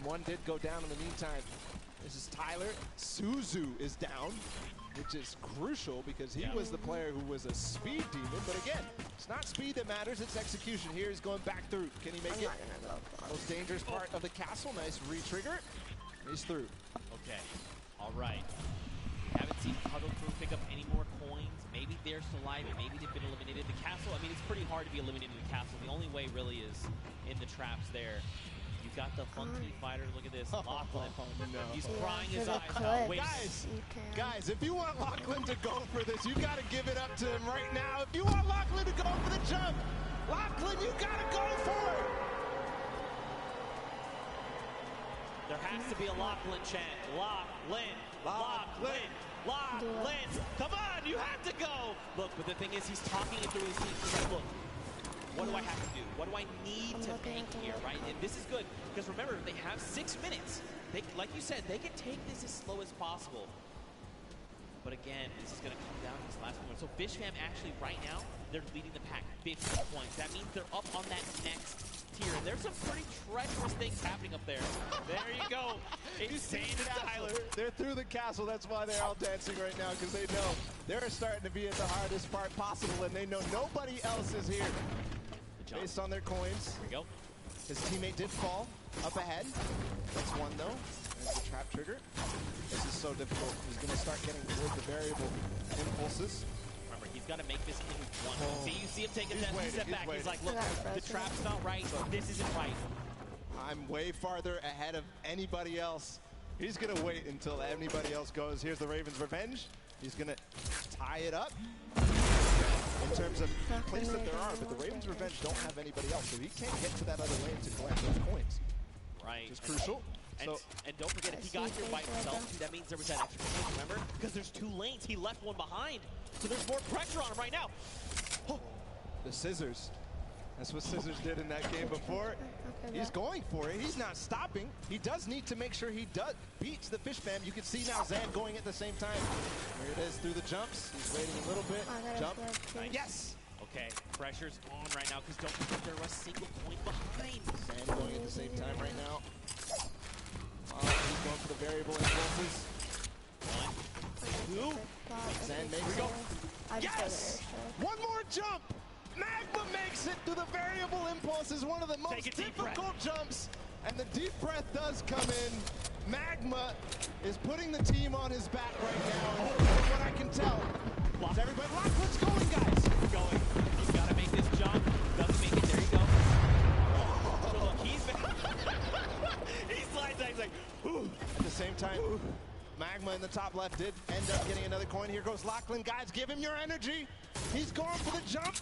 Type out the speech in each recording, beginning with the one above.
One did go down in the meantime. This is Tyler. Suzu is down, which is crucial because he was the player who was a speed demon. But again, it's not speed that matters, it's execution. Here he's going back through. Can he make it? Most dangerous part of the castle. Nice re-trigger. He's through. Okay, all right. We haven't seen Huddle Crew pick up any more coins. Maybe they're still alive, and maybe they've been eliminated. The castle, I mean, it's pretty hard to be eliminated in the castle. The only way really is in the traps there. You've got the funky fighter. Look at this, Lachlan. No. He's crying his eyes out. Wait. Guys, if you want Lachlan to go for this, you got to give it up to him right now. If you want Lachlan to go for the jump, Lachlan, you got to go for it. There has to be a Lachlan chant. Lachlan, Lachlan, Lachlan. Come on, you have to go. Look, but the thing is, he's talking it through his team. He's like, look, what do I have to do? What do I need to make here, right? And this is good, because remember, they have 6 minutes. They, like you said, they can take this as slow as possible. But again, this is going to come down to this last moment. So Fishfam actually, right now, they're leading the pack 50 points. That means they're up on that next tier. And there's some pretty treacherous things happening up there. There you go. Insane to Tyler. They're through the castle. That's why they're all dancing right now, because they know they're starting to be at the hardest part possible, and they know nobody else is here. Based on their coins. Here we go. His teammate did fall up ahead. That's one though. There's the trap trigger. This is so difficult. He's going to start getting towards the variable impulses. Remember, he's got to make this thing one. See, you see him take a step back. He's like, look, the trap's not right. This isn't right. I'm way farther ahead of anybody else. He's going to wait until anybody else goes. Here's the Raven's Revenge. He's going to tie it up. In terms of place that there are, but the Raven's Revenge don't have anybody else, so he can't get to that other lane to collect those coins. Right. Which is crucial. And don't forget, if he got here by himself, that means there was that extra point, remember? Because there's 2 lanes, he left one behind. So there's more pressure on him right now. Oh. The scissors. That's what Scissors did in that game before. He's going for it. He's not stopping. He does need to make sure he beats the Fishfam. You can see now Zan going at the same time. Here it is through the jumps. He's waiting a little bit. Jump. Nice. Yes! Okay, pressure's on right now because don't forget there was a single point behind. Zan going at the same time right now. He's going for the variable impulses. 1, 2. Zan makes it. Yes! One more jump! Magma makes it through the variable impulses, one of the most difficult jumps, and the deep breath does come in. Magma is putting the team on his back right now, and from what I can tell, everybody, Lachlan's going, guys. He's going. He's got to make this jump. Doesn't make it. There you go. So look, he slides out. He's like, ooh. At the same time, Magma in the top left did end up getting another coin. Here goes Lachlan. Guys, give him your energy. He's going for the jump.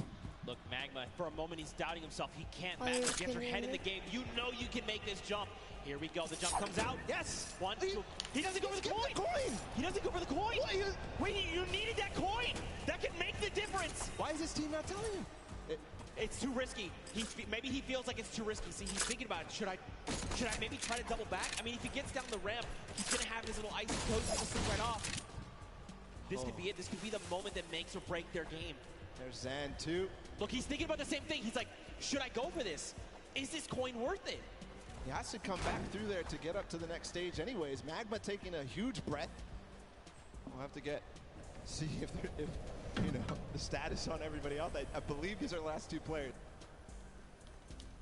Look, Magma, for a moment, he's doubting himself. He can't. Magma, get your head in the game. You know you can make this jump. Here we go. The jump comes out. Yes. 1, 2. He doesn't go for the coin. He doesn't go for the coin. Wait, you needed that coin. That can make the difference. Why is his team not telling him? It's too risky. Maybe he feels like it's too risky. See, he's thinking about it. Should I maybe try to double back? I mean, if he gets down the ramp, he's going to have his little icy toes and slip right off. This could be it. This could be the moment that makes or break their game. There's Zan too. Look, he's thinking about the same thing. He's like, should I go for this? Is this coin worth it? He has to come back through there to get up to the next stage anyways. Magma taking a huge breath. We'll have to see if you know, the status on everybody else. I believe these are the last 2 players.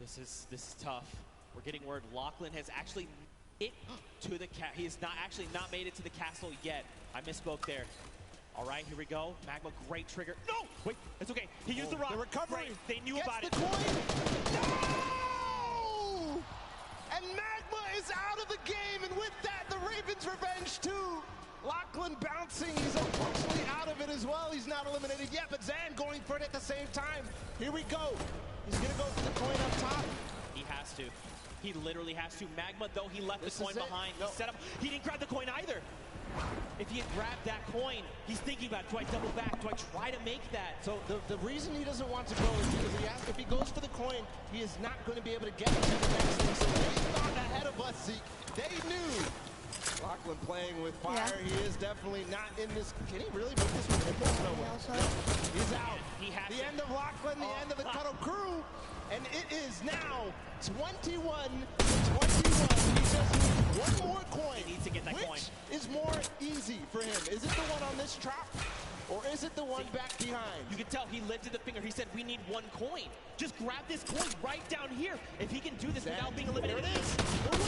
This is tough. We're getting word Lachlan has actually made it to the he has not made it to the castle yet. I misspoke there. All right, here we go. Magma, great trigger. No! Wait, it's okay. He used the rock. The recovery. Great. They knew about it. Coin. No! And Magma is out of the game, and with that, the Raven's Revenge too. Lachlan bouncing. He's unfortunately out of it as well. He's not eliminated yet, but Zan going for it at the same time. Here we go. He's going to go for the coin up top. He has to. He literally has to. Magma, though, he left the coin behind. No. He set up. He didn't grab the coin either. If he had grabbed that coin, he's thinking about, do I double back? Do I try to make that? So the reason he doesn't want to go is because if he goes for the coin, he is not going to be able to get to the next thing. So they thought ahead of us, Zeke. They knew Lachlan playing with fire. Yeah. He is definitely not in this. Can he really make this with Hitbox? No way. He's out. The end of Lachlan, the end of the Cuddle crew. And it is now 21-21. He just needs one more coin. He needs to get that coin. Which is more easy for him? Is it the one on this trap? Or is it the one back behind? You can tell he lifted the finger. He said, we need one coin. Just grab this coin right down here. If he can do this without being eliminated. There it is. The win.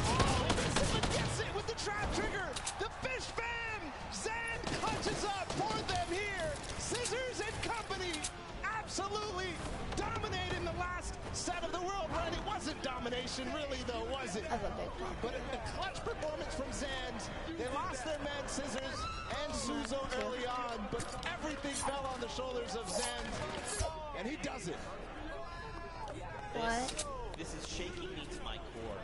Oh, Elizabeth gets it with the trap trigger. The Fish Fam. Zan clutches up for them here. Scissors and company absolutely dominated the last set of the world run. It wasn't domination really though, was it? But a clutch performance from Zans. They lost their man Scissors and Suzo early on, but everything fell on the shoulders of Zans, and he does it. What? This is shaking me to my core.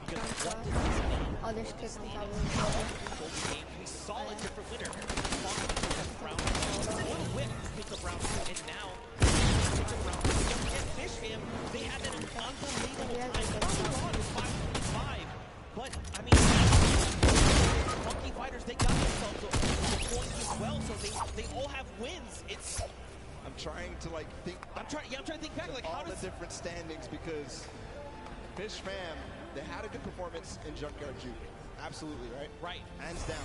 Because what does this mean? Oh, there's kids on top of the game. We saw a different winner. One whip picked up round 2, and now picked up round 3. Again, Fish Fam, they had an unbelievable time. Early on, it was 5-5. But, I mean, Funky Fighters, they got themselves the points as well, so they all have wins. It's... I'm trying to like think. I'm trying to think back, like all how does the different standings, because Fish Fam, they had a good performance in Junkyard Juke. Absolutely, right? Right. Hands down.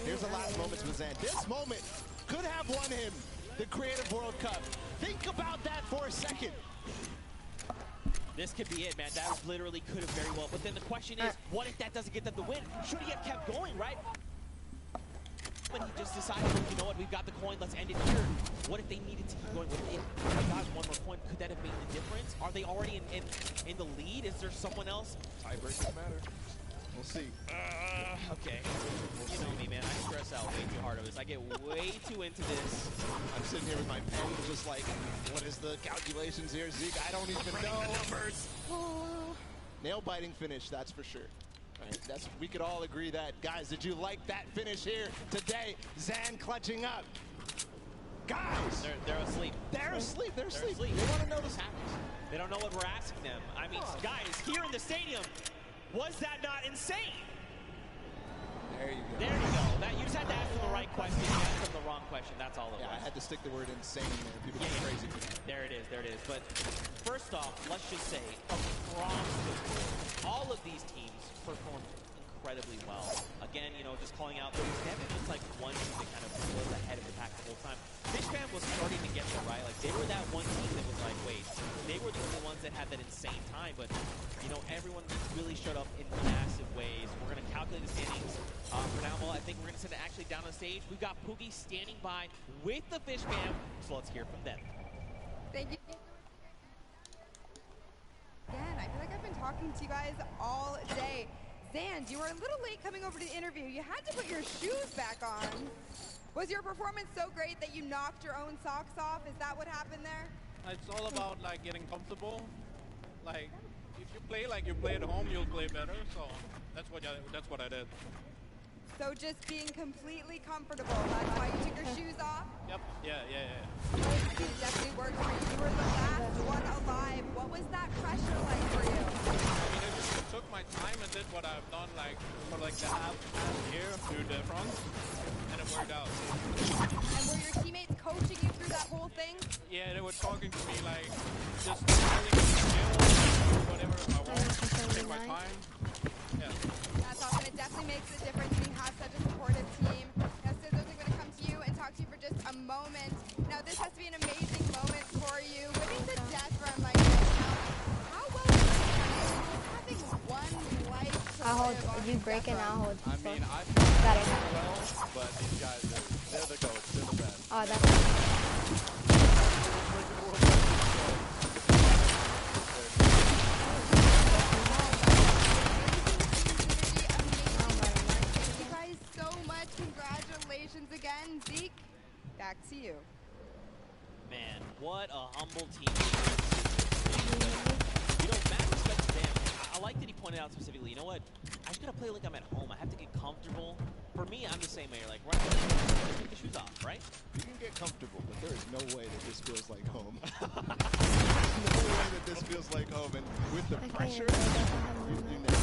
Here's the last moments with Zan. This moment could have won him the Creative World Cup. Think about that for a second. This could be it, man. That literally could have very well. But then the question is, what if that doesn't get them the win? Should he have kept going, right? When he just decided, you know what, we've got the coin, let's end it here. What if they needed to keep going with it? If they got one more coin, could that have made the difference? Are they already in the lead? Is there someone else? Tiebreakers matter. We'll see. Okay. You know me, man. I stress out way too hard of this. I get way too into this. I'm sitting here with my pen just like, what is the calculations here, Zeke? I don't even know. Numbers. Nail-biting finish, that's for sure. Right, we could all agree that. Guys, did you like that finish here today? Zan clutching up. Guys! They're asleep. They're asleep. They're asleep. They want to know this happens. They don't know what we're asking them. I mean, guys, here in the stadium, was that not insane? There you go. There you go. You just had to ask them the right question. You asked them the wrong question. That's all it was. I had to stick the word insane in there. People get crazy. There it is. There it is. But first off, let's just say, across the board, all of these teams performed incredibly well. Again, you know, just calling out, there was never just like one team that kind of was ahead of the pack the whole time. Fish Fam was starting to get there, right? Like, they were that one team that was like, wait, they were the only ones that had that insane time, but, you know, everyone really showed up in massive ways. We're going to calculate the standings for now. Well, I think we're going to send it actually down on stage. We've got Poogie standing by with the Fish Fam, so let's hear from them. Thank you. Again, I feel like I've been talking to you guys all day. Zans, you were a little late coming over to the interview. You had to put your shoes back on. Was your performance so great that you knocked your own socks off? Is that what happened there? It's all about like getting comfortable. Like if you play like you play at home, you'll play better. So that's what I did. So just being completely comfortable. That's why you took your shoes off? Yep. Yeah. It definitely worked for you. You were the last one alive. What was that pressure like for you? I mean, I took my time and did what I've done like for like the half year through the front, and it worked out. And were your teammates coaching you through that whole thing? Yeah, they were talking to me like just telling me to do whatever I want, take my time. Yeah. That's awesome. It definitely makes a difference when you have such a supportive team. Now, Scissors, I'm going to come to you and talk to you for just a moment. Now, this has to be an amazing moment for you. Winning the death run like this. Now, how well is it having one life to live on you break it, I'll hold. I mean, I got it. well, but these guys, they're the goats. They're the best. Oh, that's Congratulations again, Zeke. Back to you. Man, what a humble team. You know, Matt respects them. I like that he pointed out specifically, you know what? I just gotta play like I'm at home. I have to get comfortable. For me, I'm the same way. Like, right now, take the shoes off, right? You can get comfortable, but there is no way that this feels like home. There's no way that this feels like home. And with the pressure, you never.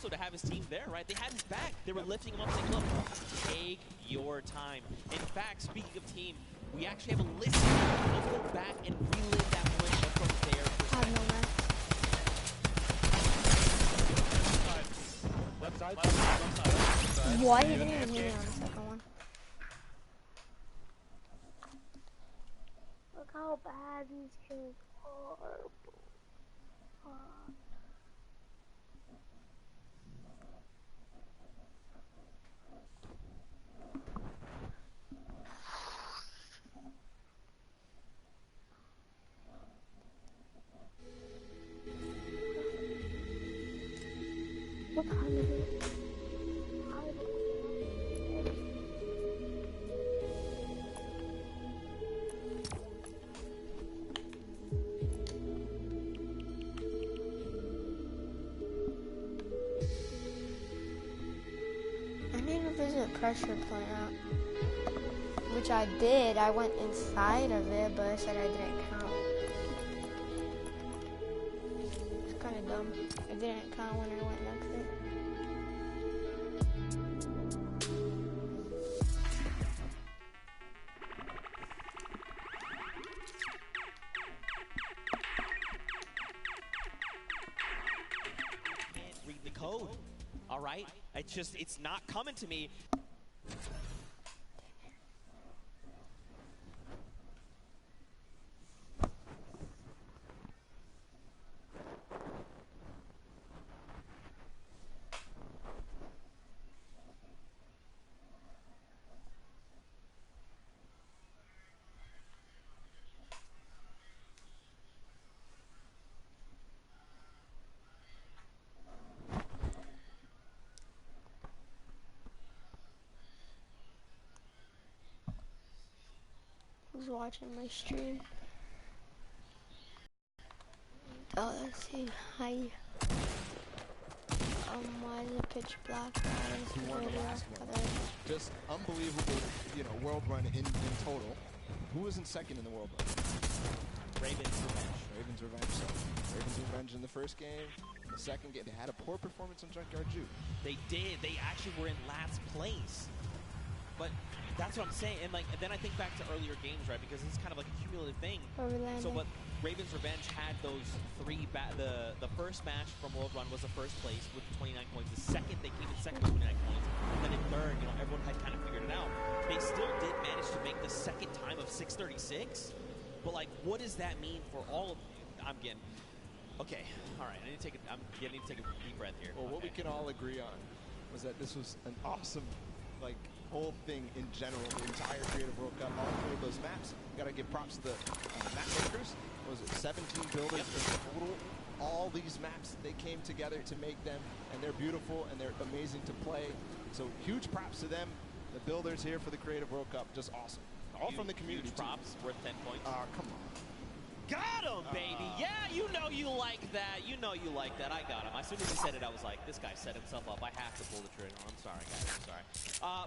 also to have his team there, right? They had his back. They were lifting him up saying, look, take your time. In fact, speaking of team, we actually have a list. Let's go back and relive that moment from their perspective. Left side. Left side. Why you didn't even hear me on the second one? Look how bad these kids are. What time is it? I need to visit pressure plant, which I did. I went inside of it, but it said I didn't count. It's kind of dumb. I didn't count when I went next to it. Can't read the code, all right? It's not coming to me. Who's watching my stream? Oh, let's see. Hi. Why is it pitch black? Who won the last one? Just unbelievable, world run in total. Who was in second in the world run? Ravens Revenge. Ravens Revenge. So Ravens Revenge in the first game. In the second game, they had a poor performance on Junkyard Juke. They did. They actually were in last place. But that's what I'm saying. And then I think back to earlier games, right? Because it's kind of like a cumulative thing. So what Ravens Revenge had those three, the first match from World Run was the first place with 29 points. The second, they came in second with 29 points. And then in third, everyone had kind of figured it out. They still did manage to make the second time of 6:36. But what does that mean for all of you? I'm getting, okay, all right, I need to take a deep breath here. Well, what we can all agree on was that this was an awesome, whole thing in general, the entire Creative World Cup, all three of those maps. Got to give props to the map makers. What was it, 17 builders in total? All these maps, they came together to make them, and they're beautiful and they're amazing to play. So huge props to them, the builders here for the Creative World Cup, just awesome. All from the community. Huge props, worth 10 points. Come on. Got him, baby. Yeah, you know you like that. You know you like that. I got him. As soon as he said it, I was like, this guy set himself up. I have to pull the trigger. I'm sorry, guys. I'm sorry.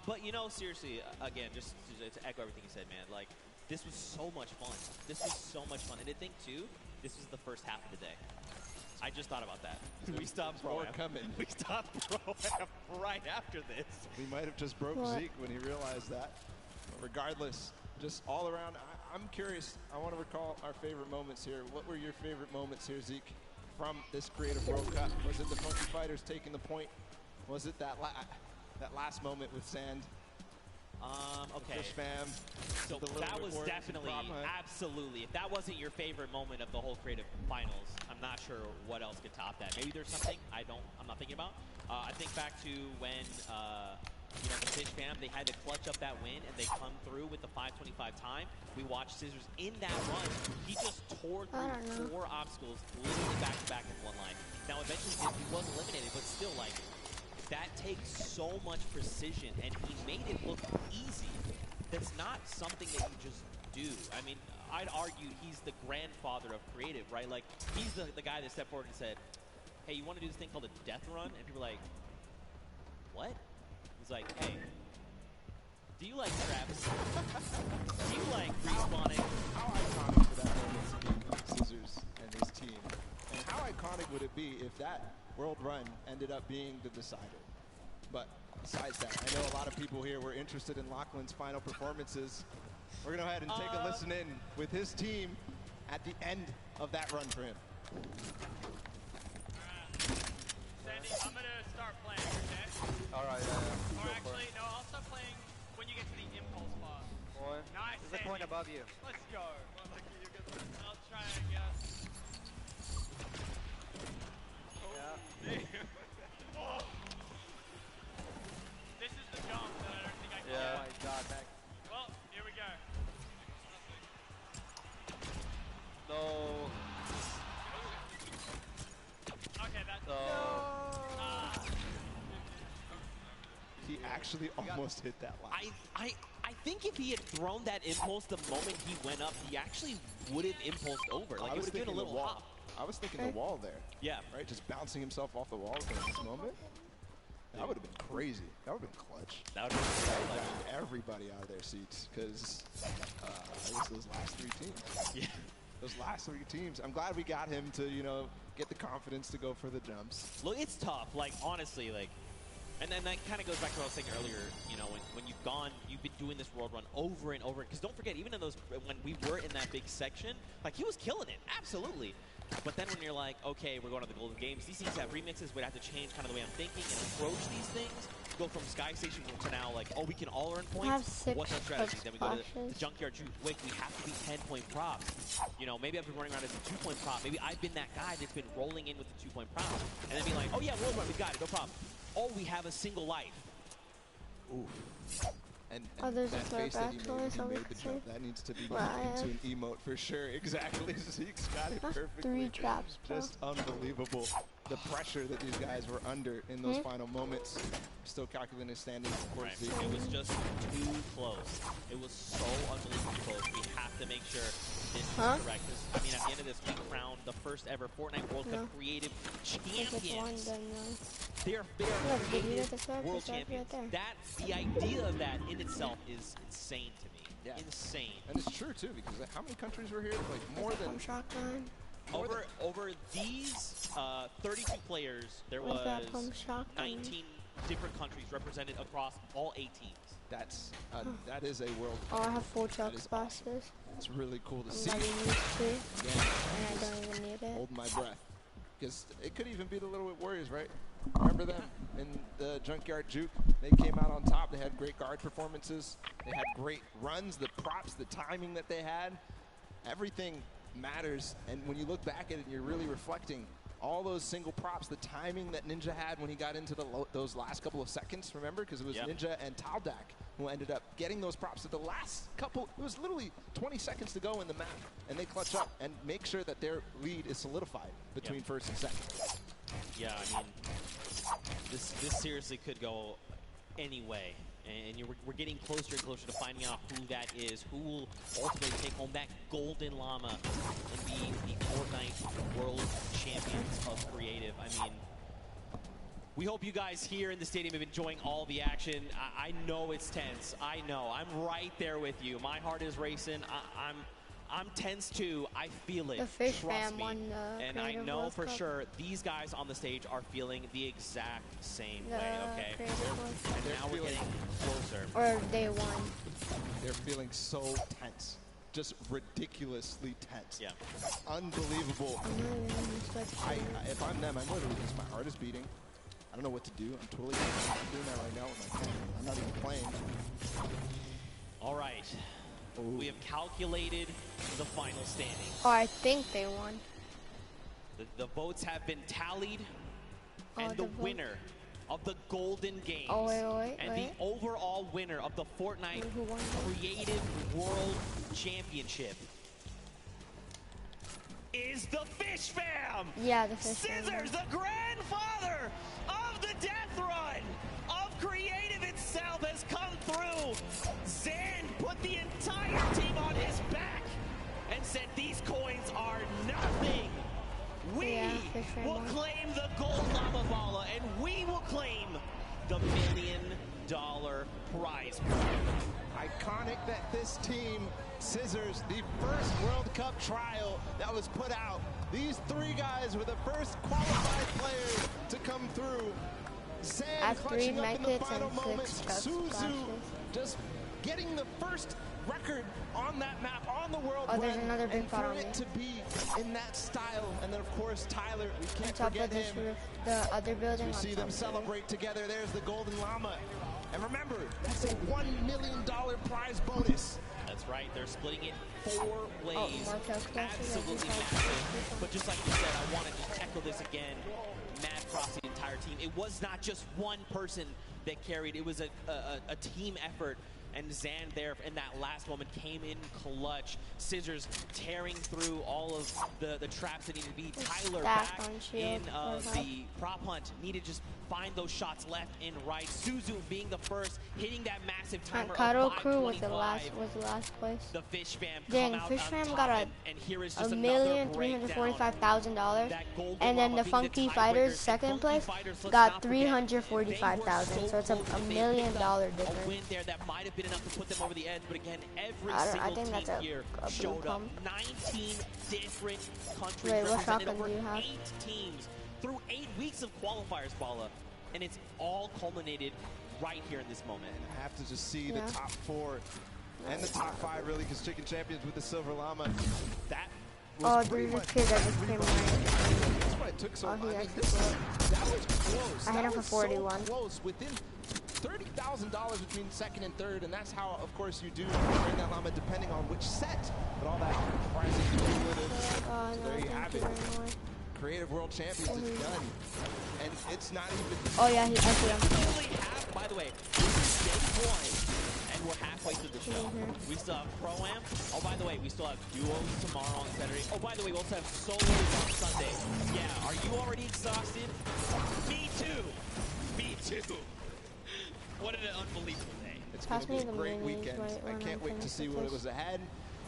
But, seriously, again, just to echo everything you said, man, this was so much fun. This was so much fun. And I think, too, this was the first half of the day. I just thought about that. We stopped Pro coming. We stopped Pro right after this. We might have just broke Zeke when he realized that. But regardless, just all around, I'm curious. I want to recall our favorite moments here. What were your favorite moments here, Zeke, from this Creative World Cup? Was it the Funky Fighters taking the point? Was it that last moment with Sand? Okay. Fish fam. So that was definitely, absolutely. If that wasn't your favorite moment of the whole Creative Finals, I'm not sure what else could top that. Maybe there's something I'm not thinking about. I think back to when the Fish fam, they had to clutch up that win, and they come through with the 5:25 time. We watched Scissors in that run. He just tore through 4 obstacles, literally back-to-back in one line. Now, eventually, he was eliminated, but still, that takes so much precision, and he made it look easy. That's not something that you just do. I mean, I'd argue he's the grandfather of creative, right? He's the guy that stepped forward and said, hey, you want to do this thing called a death run? And people are like, what? He's like, hey, do you like traps? Do you like respawning? How iconic would that moment be with Scissors and his team? And how iconic would it be if that world run ended up being the decider. But besides that, I know a lot of people here were interested in Lachlan's final performances. We're going to go ahead and take a listen in with his team at the end of that run for him. Sandy, I'm going to start playing, okay? All right, Or actually, no, I'll start playing when you get to the impulse spot. boy. Nice, There's a coin above you. Let's go. Well, lucky you get this. I'll try, I guess. Yeah. Oh. This is the jump that I don't think I can Yeah. get. Oh my God, Max. Well, here we go. No. Okay, that's... No. He actually almost hit that line. I think if he had thrown that impulse the moment he went up, he actually would have impulsed over. Like, I it was would have given a thinking the little wall. hop. I was thinking the wall there. Yeah. Right, just bouncing himself off the wall in this moment. That would have been crazy. That would have been clutch. That would have been That would have everybody out of their seats because I guess those last three teams. Yeah. Those last three teams. I'm glad we got him to, you know, get the confidence to go for the jumps. Look, it's tough. Like, honestly, like, and then that kind of goes back to what I was saying earlier. You know, when you've been doing this world run over and over. Because don't forget, even in those, when we were in that big section, like, he was killing it. Absolutely. But then when you're like, okay, we're going to the Golden Games, these things have remixes. We'd have to change kind of the way I'm thinking and approach these things. Go from Sky Station to now, like, oh, we can all earn points. have 6 What's our strategy? Then we go to the splashes. Junkyard Juke. Wait, we have to be 10-point props. You know, maybe I've been running around as a 2-point prop. Maybe I've been that guy that's been rolling in with the 2-point prop. And then be like, oh, yeah, world run, we got it, no problem. Oh, we have a single life. Oof. And Oh, there's a that throw face that back he towards made over the the jump. side. That needs to be Well, into an emote for sure. Exactly. Zeke's got it That's perfectly. 3 traps, bro. Just unbelievable. The pressure that these guys were under in those final moments. Still calculating his standings, of course. Right. Zeke. It was just too close. It was so unbelievably close. We have to make sure this is correct. 'Cause, I mean, at the end of this, we crowned the first ever Fortnite World Cup Creative Champions. They are creative world champions. The idea of that in itself is insane to me. Yeah. Insane. And it's true, too, because how many countries were here? Like, more than... Shotgun. Over these 32 players, there What's that was pump shotgun? 19 different countries represented across all 8 teams. That's that is a world. Oh, I have 4 That chuck is splashes. It's really cool to I'm see. not even used to, Again, and I don't even need it. hold my breath. Because it could even be the Little White Warriors, right? Remember them in the Junkyard Juke? They came out on top. They had great guard performances. They had great runs, the props, the timing that they had. Everything matters. And when you look back at it, you're really reflecting all those single props, the timing that Ninja had when he got into those last couple of seconds, remember? Because it was Ninja and Taldak who ended up getting those props at the last couple. It was literally 20 seconds to go in the map. And they clutch up and make sure that their lead is solidified between first and second. Yeah, I mean, this seriously could go any way. And we're getting closer and closer to finding out who that is, who will ultimately take home that golden llama and be the Fortnite World Champions of Creative. I mean, we hope you guys here in the stadium have been enjoying all the action. I know it's tense. I know. I'm right there with you. My heart is racing. I'm tense too. I feel it. The Fish Trust Fam me. won the And I Creative know World for Cup. sure these guys on the stage are feeling the exact same The way, okay? Creative World Cup. And now we're getting closer. Or they won. They're feeling so tense. Just ridiculously tense. Yeah. Unbelievable. I'm not even used to it. If I'm them, I'm literally just, my heart is beating. I don't know what to do. I'm totally doing that right now with my pen. I'm not even playing. All right. Ooh. We have calculated the final standings. Oh, I think they won. The votes have been tallied, Oh, and the the vote- winner of the Golden Games Oh, wait, and wait. the overall winner of the Fortnite Who won that? Creative World Championship is the Fish Fam! Yeah, the Fish Fam. Scissors, the grandfather of the Death Run of Creative itself, has come through. Zen put the entire team on his back and said these coins are nothing. We Yeah, Fish Fam will won. claim the gold lava balla, and we will claim the $1 million prize. Iconic that this team Scissors, the first World Cup trial that was put out. These three guys were the first qualified players to come through. Zan clutching up in the final moments. Suzu just getting the first record on that map, on the world. Oh, there's another big pot on me. To be in that style. And then, of course, Tyler, we can't on top forget of this him. roof, the other building. We see them celebrate together. There's the Golden Llama. And remember, that's a $1 million prize bonus. That's right. They're splitting it 4 ways. Absolutely massive. massive. But just like you said, I want to just echo this again. Mad across the entire team. It was not just one person that carried. It was a team effort. And Zan there in that last moment came in clutch. Scissors tearing through all of the traps that needed to be. Tyler back in the prop hunt. Needed to just find those shots left and right. Suzu being the first, hitting that massive timer of 5:25. was the last place. The Fish Fam Dang, Fish Fam got a $1,345,000, and then the Funky Fighters second place got $345,000. So it's a $1 million difference. A win there that might have been enough to put them over the edge, but again, every I think single that's team here a showed blue up. pump. 19 different countries Wait, what represented, shotgun over do you have? 8 teams through 8 weeks of qualifiers, Bala, and it's all culminated right here in this moment. And I have to just see the top 4 and the top 5 really, because Chicken Champions with the Silver Llama. That was there's a kid that just came right. That's why it took so long. That was close. I hit him for 41. So close, within $30,000 between second and third, and that's how, of course, you do bring that llama depending on which set. But all that prizes cumulative. So there you have it. Creative World Champions is done, and it's not even. Oh yeah, I see him. By the way, this is day 1, and we're halfway through the show. We still have Pro-Am. Oh, by the way, we still have duos tomorrow on Saturday. Oh, by the way, we also have solos on Sunday. Yeah, are you already exhausted? Me too. Me too. What an unbelievable day. It's going to be a great weekend. I can't wait to see what was ahead.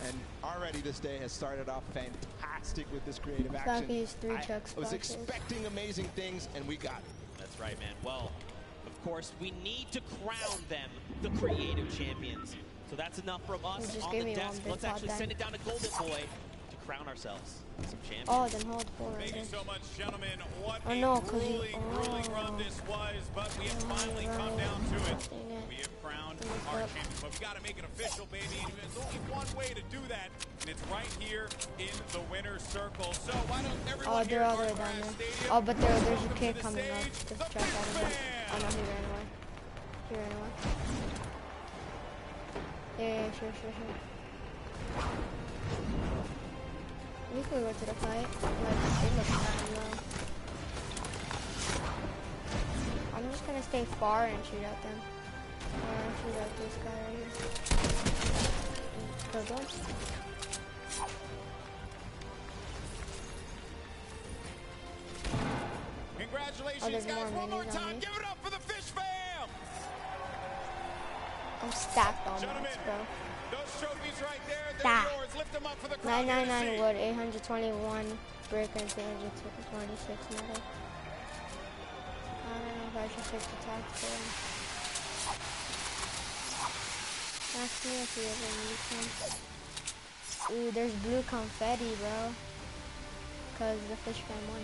And already this day has started off fantastic with this creative action. I was expecting amazing things, and we got it. That's right, man. Well, of course, we need to crown them the creative champions. So that's enough from us on the desk. Let's actually send it down to Golden Boy to crown ourselves some champions. Oh, then hold forward. Thank you so much, gentlemen. What a grueling run this was, but we have finally come down to it. We have crowned our champions, but we got to make it official, baby. And there's only one way to do that, and it's right here in the winner's circle. So why don't everyone here at Handcam Stadium? Oh, but there's a kid coming up. Just check out of him. Oh no, he ran away. He ran away. Yeah, sure. We could go to the fight. Like, it looks kind of low. I'm just gonna stay far and shoot at them. Or shoot at this guy right here. Kill them. Congratulations, guys. One more time. Give it up for the Fish Fam. I'm stacked on this, bro. Those trophies right there, they're yours. Lift them up for the crowd. 999 wood, 821 brick, and 226 metal. I don't know if I should fix the tax for him. Ask me if you ever need some. Ooh, there's blue confetti, bro. Because the Fish Fam won.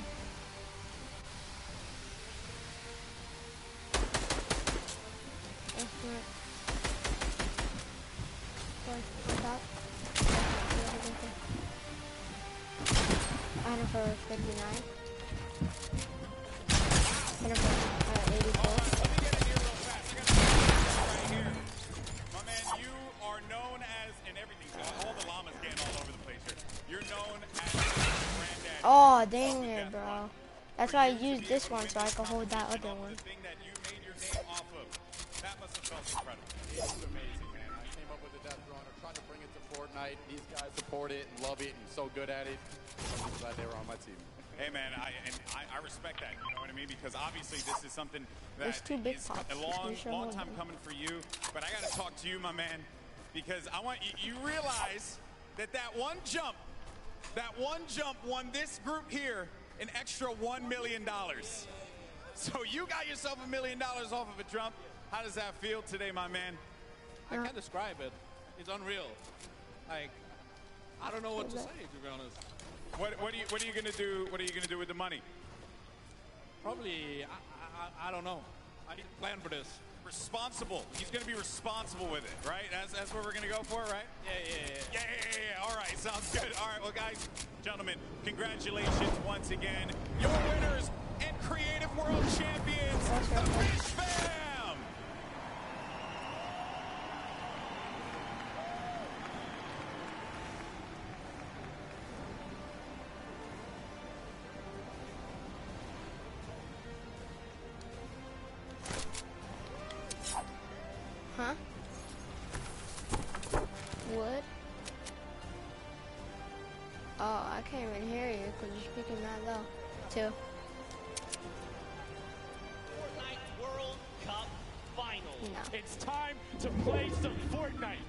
That's not. I had him for 59. I had him for 84. Let me get in here real fast. I got to right here. My man, you are known as, and everything's all the llamas getting all over the place here. You're known as Granddaddy. Oh, dang it, bro. That's why I used this one so I could hold that other one. The thing that you made your name off of. That must have felt incredible. It was amazing, man. I came up with the Death Runner, tried to bring it to Fortnite. These guys support it and love it and so good at it. I'm just glad they were on my team. Hey, man, I respect that, you know what I mean? Because obviously this is something that is a long time coming for you. But I got to talk to you, my man, because I want you realize that one jump won this group here an extra $1 million. So you got yourself $1 million off of a jump. How does that feel today, my man? I can't describe it. It's unreal. Like, I don't know what to say, to be honest. What are you gonna do? What are you gonna do with the money? Probably, I don't know. I didn't plan for this. Responsible. He's gonna be responsible with it, right? That's what we're gonna go for, right? Yeah. All right, sounds good. All right, well, guys, gentlemen, congratulations once again. Your winners and Creative World Champions, the Fish Fam! Huh? Wood? Oh, I can't even hear you because you're speaking that low, too. Fortnite World Cup Final. No. It's time to play some Fortnite.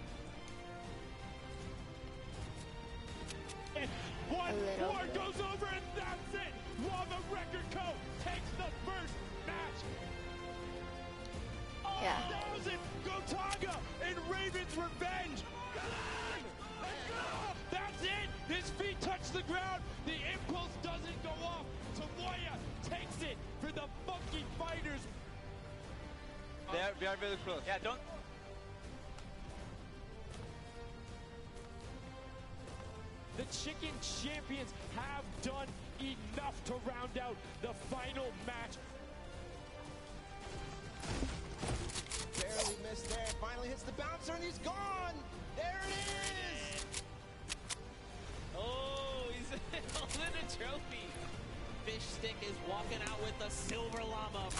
And one more goes over and that's it. While the record code takes the first match. Yeah. 1,000 Gotaga and Raven's Revenge. Come on! Let's go! That's it! His feet touch the ground. The impulse doesn't go off. Tamoya takes it for the Funky Fighters. They are very close. Yeah, don't. The Chicken Champions have done enough to round out the final match. Barely missed there. Finally hits the bouncer and he's gone. There it is. Oh, he's holding a trophy. Fish Stick is walking out with the silver llama.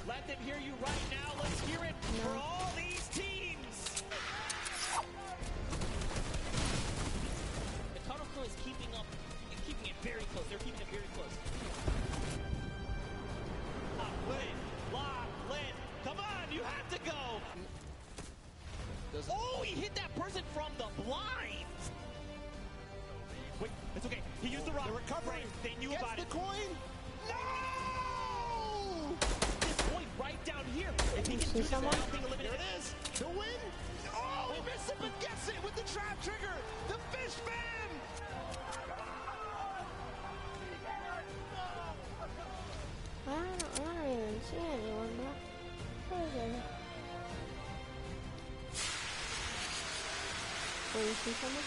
Let them hear you right now. Let's hear it for all these teams. The Cuddle Crew is keeping it very close. They're keeping it very close. Lynn, come on, you have to go. Oh, he hit that person from the blinds. Wait, it's okay. He used the rock. The recovery. They knew Gets about the it. coin. No! This point right down here. If he can do this without being eliminated. There it is. The win. Oh, he missed it, but gets it with the trap trigger. The Fish Fam. I don't even see anyone, bro. Where is it? Oh, you see someone?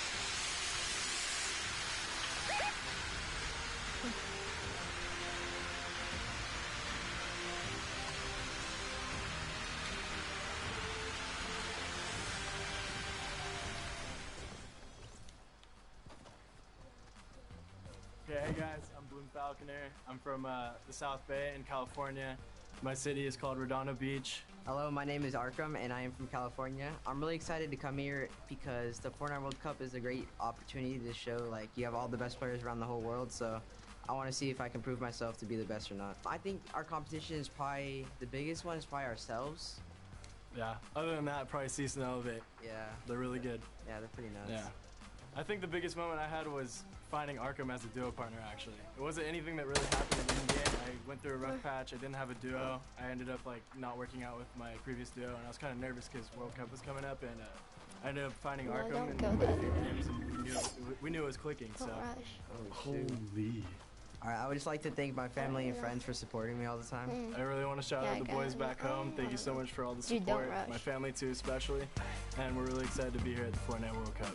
Okay, hey guys, I'm Bloom Falconer. I'm from the South Bay in California. My city is called Redondo Beach. Hello, my name is Arkham and I am from California. I'm really excited to come here because the Fortnite World Cup is a great opportunity to show like you have all the best players around the whole world, so I want to see if I can prove myself to be the best or not. I think our competition is probably, the biggest one is probably ourselves. Yeah, other than that, probably Cease and Elevate. Yeah. They're really good. Yeah, they're pretty nuts. Yeah. I think the biggest moment I had was finding Arkham as a duo partner, actually. It wasn't anything that really happened in game. I went through a rough patch. I didn't have a duo. I ended up like not working out with my previous duo, and I was kind of nervous because World Cup was coming up, and I ended up finding Arkham and we knew it was clicking. So. Holy. All right, I would just like to thank my family and friends for supporting me all the time. I really want to shout out the boys back home. Thank you so much for all the support. My family too, especially. And we're really excited to be here at the Fortnite World Cup.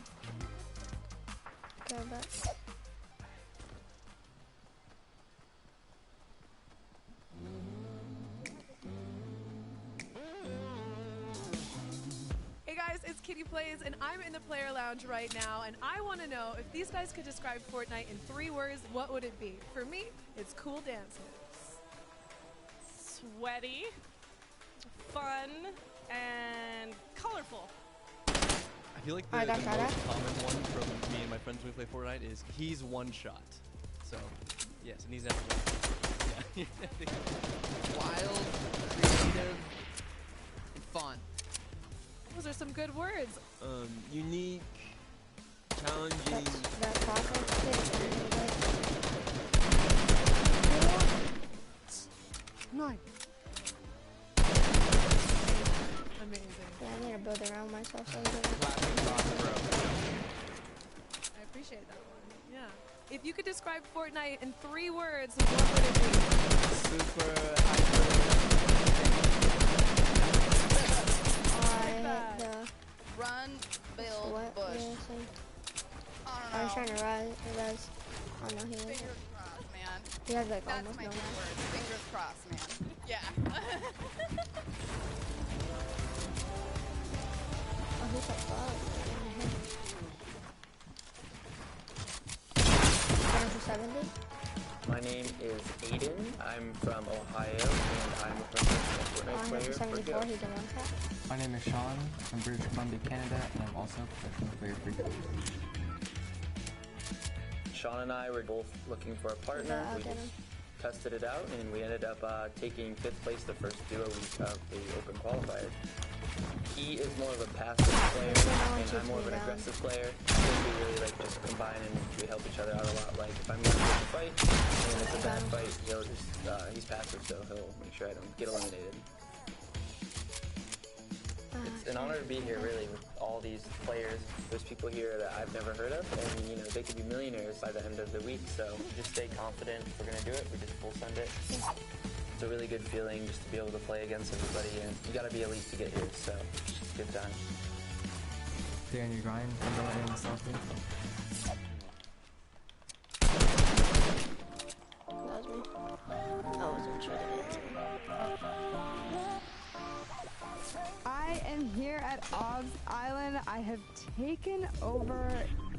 Hey guys, it's Kitty Plays, and I'm in the player lounge right now, and I want to know if these guys could describe Fortnite in 3 words, what would it be? For me, it's cool dance moves. Sweaty, fun, and colorful. I feel like the most common one from me and my friends when we play Fortnite is he's one shot. So, yes, and he's never yeah. Wild, creative, and fun. Those are some good words. Unique, challenging. Nine. Amazing. Yeah, I need to build around myself. So I appreciate that one. Yeah. If you could describe Fortnite in 3 words, what would it be? Super the run, build, bush. I was trying to res. Oh no, he Fingers crossed, man. He has like That's almost my no big word. Fingers crossed, man. Yeah. Oh, he's so close. 70. My name is Aiden. I'm from Ohio, and I'm a professional Fortnite player. 74, he's a one-shot. My name is Sean. I'm British Columbia, Canada, and I'm also a professional player for Go. Sean and I were both looking for a partner. We just tested it out, and we ended up taking 5th place the first duo week of the Open Qualifier. He is more of a passive player, and I'm more of an aggressive player. I think we really like just combine and we help each other out a lot. Like if I'm going to a fight, and it's a bad fight, he'll just, he's passive, so he'll make sure I don't get eliminated. It's an honor to be here, really, with all these players. There's people here that I've never heard of, and you know they could be millionaires by the end of the week. So just stay confident. If we're gonna do it, we just full send it. It's a really good feeling just to be able to play against everybody, and you got to be elite to get here. So it's just a good time. Stay on your grind. I'm going in something. That was me. I wasn't sure. I am here at Obbs Island. I have taken over.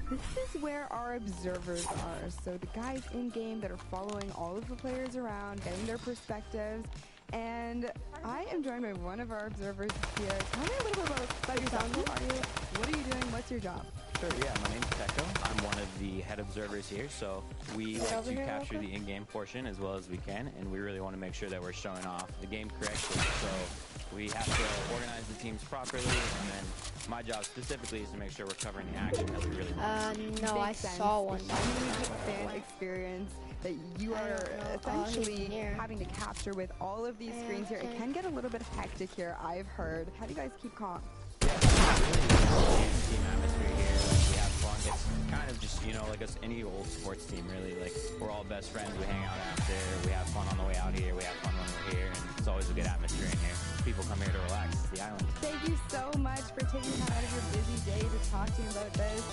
This is where our observers are. So the guys in game that are following all of the players around, getting their perspectives. And I am joined by one of our observers here. Tell me a little bit about yourself. Who are you? What are you doing? What's your job? Sure, yeah, my name's Teko. I'm one of the head observers here, so we like to capture the in-game portion as well as we can, and we really want to make sure that we're showing off the game correctly. So we have to organize the teams properly, and then my job specifically is to make sure we're covering the action that we really want. No, I saw one. Fan experience that you are essentially having to capture with all of these screens here. It can get a little bit hectic here, I've heard. How do you guys keep calm? Yeah, really team atmosphere here. Like, we have fun. It's kind of just, you know, like any old sports team, really. Like, we're all best friends. We hang out after. We have fun on the way out here. We have fun when we're here. And it's always a good atmosphere in here. People come here to relax. It's the island. Thank you so much for taking time out of your busy day to talk to me about this.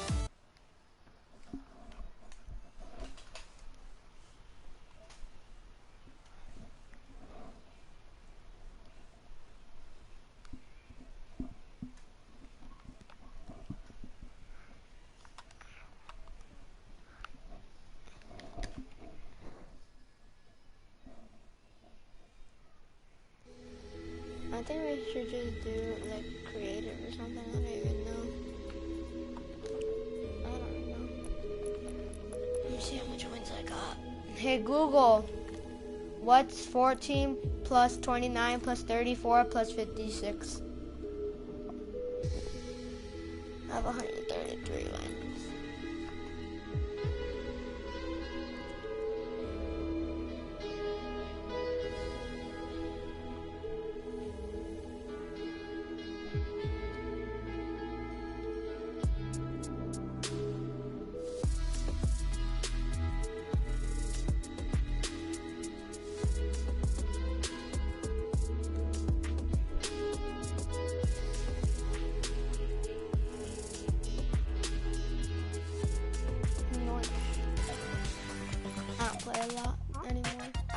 I think we should just do like creative or something. I don't even know. I don't know. Let me see how much wins I got. Hey Google, what's 14 plus 29 plus 34 plus 56? I have 133 wins.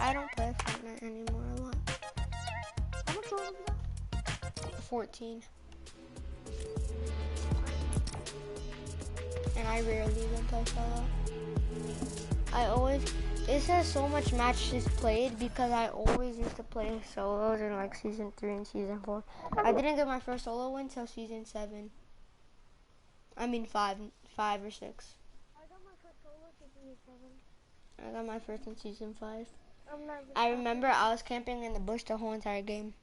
I don't play Fortnite anymore a lot. How much was that? 14. And I rarely even play solo. It says so much matches played because I always used to play solos in like season 3 and season 4. I didn't get my first solo win till season 7. I mean 5 or 6. I got my first solo in season 7. I got my first in season 5. I remember I was camping in the bush the whole entire game.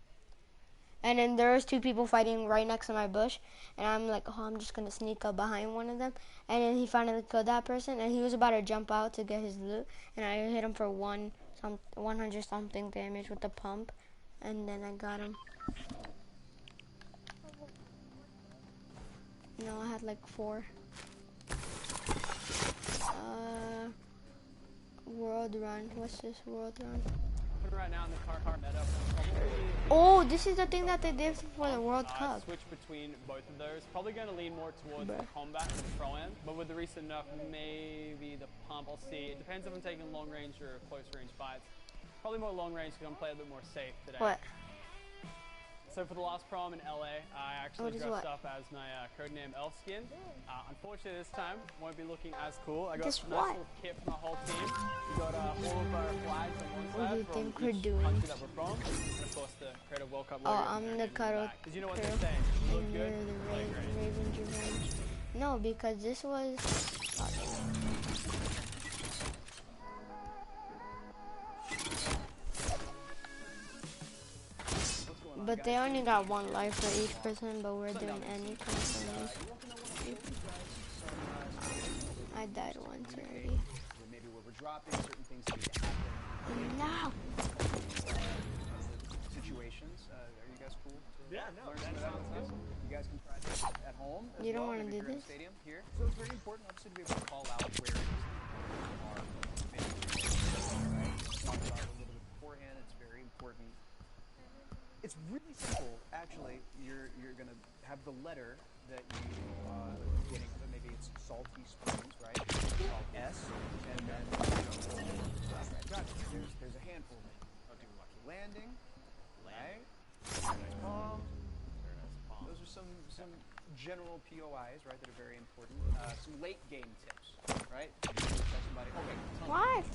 And then there was 2 people fighting right next to my bush. And I'm like, oh, I'm just going to sneak up behind one of them. And then he finally killed that person. And he was about to jump out to get his loot. And I hit him for 100 something damage with the pump. And then I got him. No, I had like 4. World run. What's this world run? Right now in the car meta. Oh, this is the thing that they did for the World Cup. Switch between both of those. Probably going to lean more towards the combat and the pro-am. But with the recent nerf, maybe the pump. I'll see. It depends if I'm taking long range or close range fights. Probably more long range because I'm playing a bit more safe today. What? So for the last prom in LA, I actually dressed up as my codename Elf skin. Unfortunately, this time won't be looking as cool. I got a nice little kit for my whole team. We got all of our flags on one side from each country that we're from, and of course the Creative World Cup logo. Oh, I'm the cuddle. Because you know what they're saying. You look good. Raven's Revenge. No, because this was. But they only got 1 life for each person, but we're doing any kind. I died once already. Maybe where we're dropping certain things that need to happen. No! Situations. Are you guys cool? Yeah, no. Learn some of that stuff? You guys can try this at home. You don't want to do this? Stadium here. So it's very important, obviously, to be able to call out where it is are right? Talk about it a little bit beforehand. It's very important. It's really simple, actually. You're gonna have the letter that you beginning of it. Maybe it's Salty Springs, right? S, and then gotcha. There's a handful. I'll do Lucky Landing, right? Nice palm. Those are some general POIs, right? That are very important. Some late game tips, right? Tell somebody, okay. What?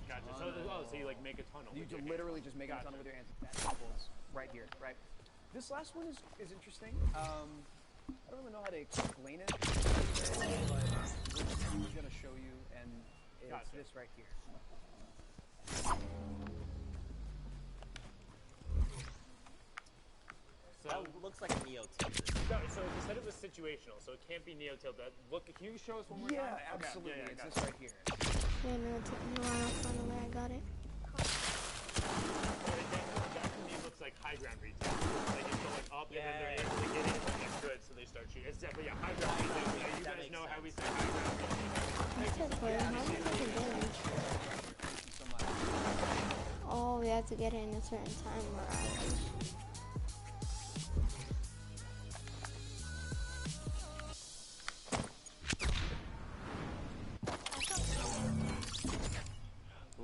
Gotcha. So you like make a tunnel. You literally just make a tunnel with your hands. That's right here, right? This last one is interesting. I don't really know how to explain it, but I'm going to show you, and it's this right here. So that looks like a Neo tilt. No, so you said it was situational, so it can't be Neo tilt. Look, can you show us one more time? Yeah, absolutely. Okay, it's this right here. Yeah, no, I found the way I got it. That to me looks like high ground retail. Like it's going up and then they're able to get it and it's good, so they start shooting. It's definitely high ground retail. Yeah, you guys know how we say high ground retail. Oh, we have to get it in a certain time or hours.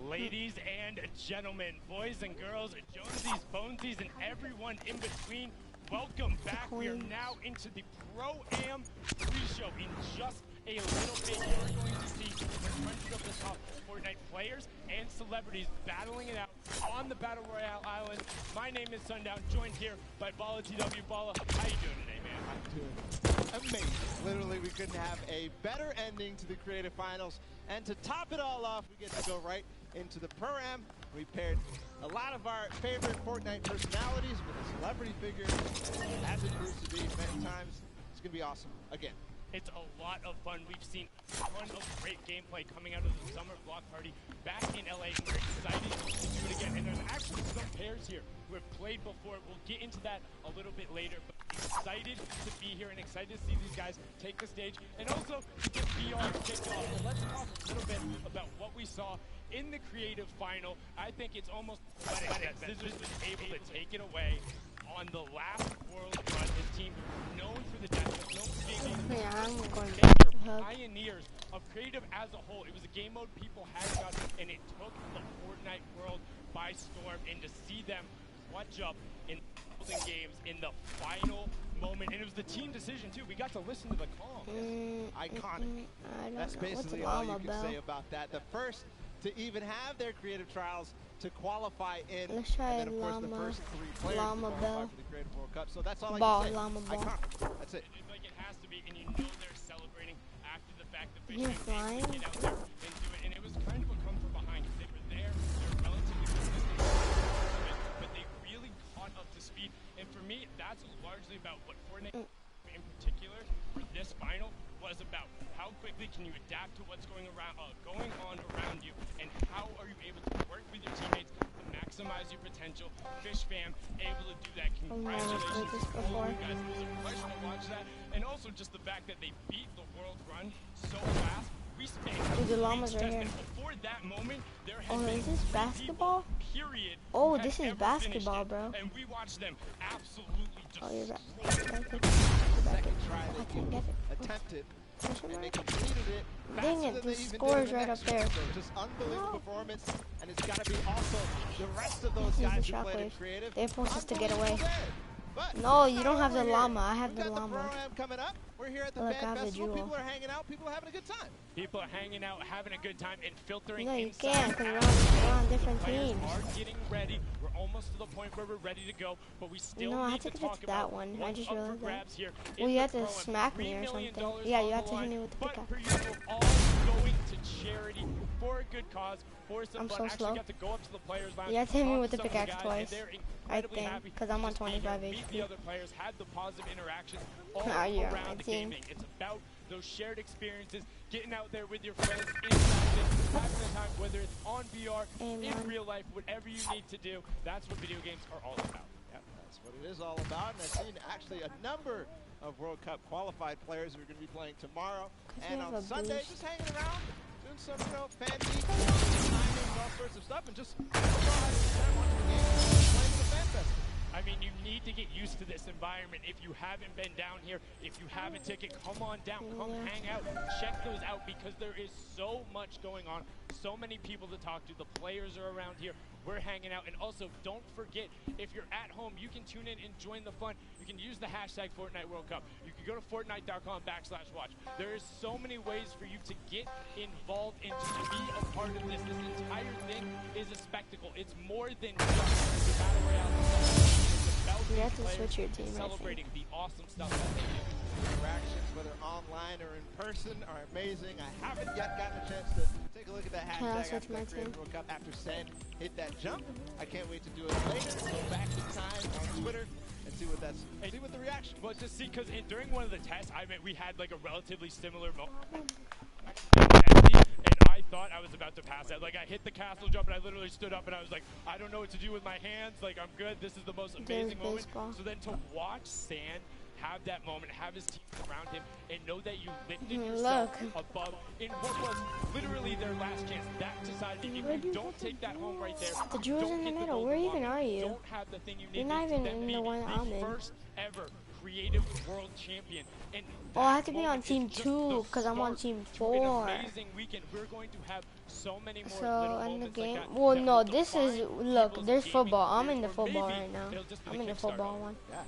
Ladies and gentlemen, boys and girls, Jonesies, Bonesies, and everyone in between, welcome back. We are now into the Pro-Am pre-show. In just a little bit, you're going to see 100 of the top Fortnite players and celebrities battling it out on the Battle Royale Island. My name is Sundown, joined here by Balla TW. Balla, how you doing today, man? I'm doing amazing. Literally, we couldn't have a better ending to the Creative Finals. And to top it all off, we get to go right into the Pro-Am. We paired a lot of our favorite Fortnite personalities with a celebrity figure, as it proves to be many times. It's going to be awesome. Again. It's a lot of fun. We've seen a ton of great gameplay coming out of the summer block party back in LA, and we're excited to do it again. And there's actually some pairs here who have played before. We'll get into that a little bit later, but excited to be here and excited to see these guys take the stage and also to get VR kicked off. So let's talk a little bit about what we saw in the creative final. I think it's almost pathetic that Scissors was able to take it away on the last World Run. His team, known for the death, known for being pioneers of creative as a whole. It was a game mode people had got, and it took the Fortnite world by storm. And to see them clutch up in games in the final moment, and it was the team decision too. We got to listen to the call. Iconic. That's basically all you can say about that. The first to even have their creative trials to qualify in, let's try and then of course the first 3 players to qualify for the Creative World Cup. So that's all I can say. Iconic. That's it. Like it has to be, and you know they're celebrating after the fact that they get out there and do it. And it was kind of a come from behind. They were there, they're relatively consistent, but they really caught up to speed. And for me, that's largely about what Fortnite in particular for this final was about. How quickly can you adapt to what's going on around you, and how are you able to work with your teammates to maximize your potential. Fish fam able to do that. Congratulations to all of you guys. It was a pleasure to watch that. And also just the fact that they beat the world run so fast. We spent the llamas are here. before that moment, there had Oh, been is this basketball? period. Oh, this is basketball, bro. And we watched them absolutely Oh, you're back. Second try they attempted, and they completed it. Dang it, the score is right up there. So just unbelievable performance, and it's got to be also the rest of those guys who played it creative. They're supposed us to get away. No, you don't have the llama. I have the llama. Coming up. We're here at the Look, Fan Festival. People are hanging out. People are having a good time. People are hanging out, having a good time, and filtering No, you inside. can't, because we're on different Players teams. are getting ready. We're almost to the point where we're ready to go, but we still No, I need had to to talk get about that one. I just realized that. here. Well, you had to smack me or something. Yeah, you had to hit me with the pickaxe. Per usual, all going to charity for a good cause, for some I'm fun. so Actually slow. got to go up to the players' lounge. You had to hit me talk with the to some of pickaxe guys, twice. and they're I incredibly think, happy because I'm on to just be 25 here, meet the HP. other players, had the positive interactions all Yeah, around the team. gaming. It's about those shared experiences, getting out there with your friends, inside this, having a time, whether it's on VR, in real life, whatever you need to do. That's what video games are all about. Yep, that's what it is all about. And I've seen actually a number of World Cup qualified players who are going to be playing tomorrow and on Sunday, just hanging around, doing some, fan meets, timing, all sorts of stuff, and just watching the game, playing the Fan Festival. I mean, you need to get used to this environment. If you haven't been down here, if you have a ticket, come on down, come hang out, check those out, because there is so much going on, so many people to talk to. The players are around here. We're hanging out. And also, don't forget, if you're at home, you can tune in and join the fun. You can use the hashtag Fortnite World Cup. You can go to Fortnite.com/watch. There is so many ways for you to get involved and to be a part of this. This entire thing is a spectacle. It's more than just the Battle Royale. You have to switch your team, Celebrating the awesome stuff that they do. Interactions, whether online or in person, are amazing. I haven't yet gotten a chance to take a look at that hashtag after the Creative World Cup after Sen hit that jump. I can't wait to do it later. Go back in time on Twitter and see what the reaction. Well, just see, because during one of the tests, we had like a relatively similar moment. I thought I was about to pass out. Like, I hit the castle jump, and I literally stood up, and I was like, I don't know what to do with my hands. Like, I'm good. This is the most amazing moment. So then to watch Sand have that moment, have his team around him, and know that you lifted yourself above in what was literally their last chance. That decided if you don't take that home right there, the jewel's in the middle. Where even are you? Don't have the thing you need. You're not even in the one I'm in. First ever creative world champion. And oh, I have to be on team 2 because I'm on team 4. Amazing weekend. We're going to have so many more so in the game, like well, no, this is look. There's football. I'm in the football right now. I'm in the football one. Yeah.